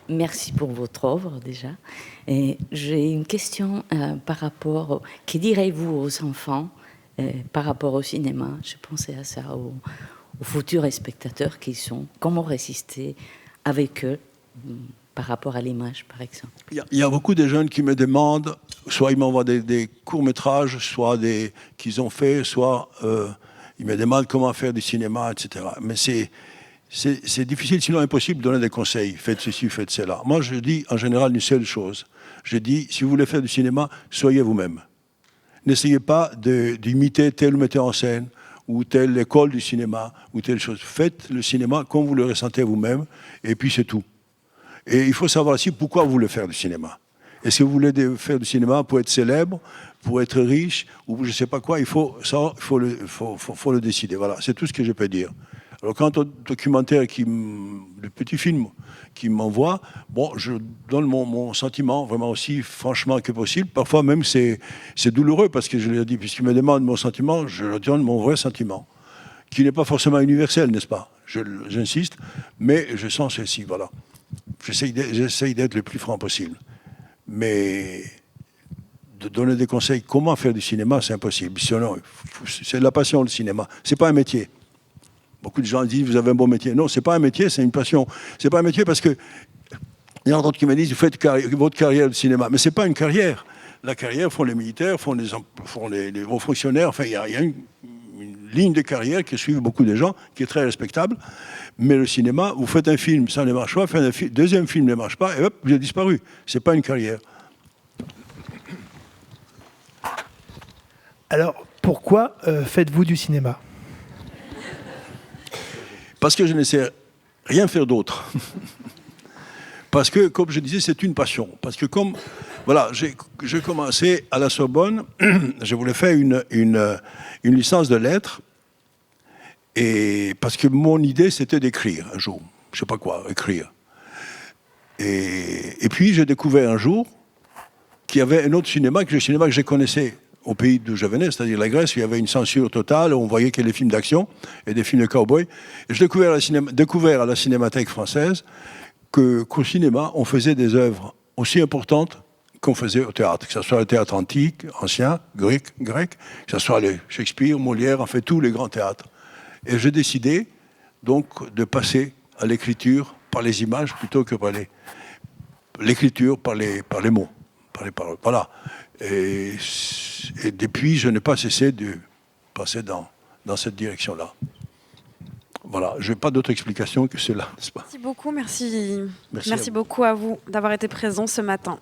S8: Merci pour votre œuvre déjà. Et j'ai une question par rapport, que direz-vous aux enfants par rapport au cinéma? Je pensais à ça, aux futurs spectateurs qui sont, comment résister avec eux par rapport à l'image, par exemple.
S2: Il y a beaucoup de jeunes qui me demandent, soit ils m'envoient des courts-métrages, soit qu'ils ont fait, soit ils me demandent comment faire du cinéma, etc. Mais c'est difficile, sinon impossible de donner des conseils. Faites ceci, faites cela. Moi, je dis en général une seule chose. Je dis, si vous voulez faire du cinéma, soyez vous-même. N'essayez pas d'imiter tel metteur en scène ou telle école du cinéma ou telle chose. Faites le cinéma comme vous le ressentez vous-même, et puis c'est tout. Et il faut savoir aussi pourquoi vous voulez faire du cinéma. Est-ce que vous voulez faire du cinéma pour être célèbre, pour être riche, ou je ne sais pas quoi? Il faut le décider. Voilà, c'est tout ce que je peux dire. Alors, quant au documentaire, le petit film qui m'envoie, bon, je donne mon sentiment vraiment aussi franchement que possible. Parfois même, c'est douloureux parce que je l'ai dit, puisqu'il me demande mon sentiment, je leur donne mon vrai sentiment, qui n'est pas forcément universel, n'est-ce pas? J'insiste, mais je sens ceci, voilà. J'essaye d'être le plus franc possible. Mais de donner des conseils comment faire du cinéma, c'est impossible. Sinon, c'est de la passion, le cinéma. C'est pas un métier. Beaucoup de gens disent, vous avez un bon métier. Non, c'est pas un métier, c'est une passion. C'est pas un métier parce que il y en a d'autres qui me disent, vous faites votre carrière de cinéma. Mais c'est pas une carrière. La carrière font les militaires, font les hauts fonctionnaires. Enfin, il y a une ligne de carrière que suivent beaucoup de gens, qui est très respectable. Mais le cinéma, vous faites un film, ça ne marche pas, faites un deuxième film ne marche pas, et hop, vous avez disparu. C'est pas une carrière.
S9: Alors, pourquoi faites-vous du cinéma?
S2: Parce que je ne sais rien faire d'autre. Parce que, comme je disais, c'est une passion. Parce que comme, voilà, j'ai commencé à la Sorbonne, je voulais faire une licence de lettres, et parce que mon idée, c'était d'écrire un jour. Je ne sais pas quoi, écrire. Et puis, j'ai découvert un jour qu'il y avait un autre cinéma, le cinéma que je connaissais au pays d'où je venais, c'est-à-dire la Grèce, où il y avait une censure totale, où on voyait que les films d'action et des films de cow-boy. Et j'ai découvert à la Cinémathèque française qu'au cinéma, on faisait des œuvres aussi importantes qu'on faisait au théâtre, que ce soit le théâtre antique, ancien, grec, que ce soit les Shakespeare, Molière, en fait, tous les grands théâtres. Et j'ai décidé donc de passer à l'écriture par les images plutôt que par l'écriture par les mots, par les paroles. Voilà. Et depuis, je n'ai pas cessé de passer dans cette direction-là. Voilà, je n'ai pas d'autre explication que cela, n'est-ce pas?
S1: Merci beaucoup, merci beaucoup à vous d'avoir été présent ce matin.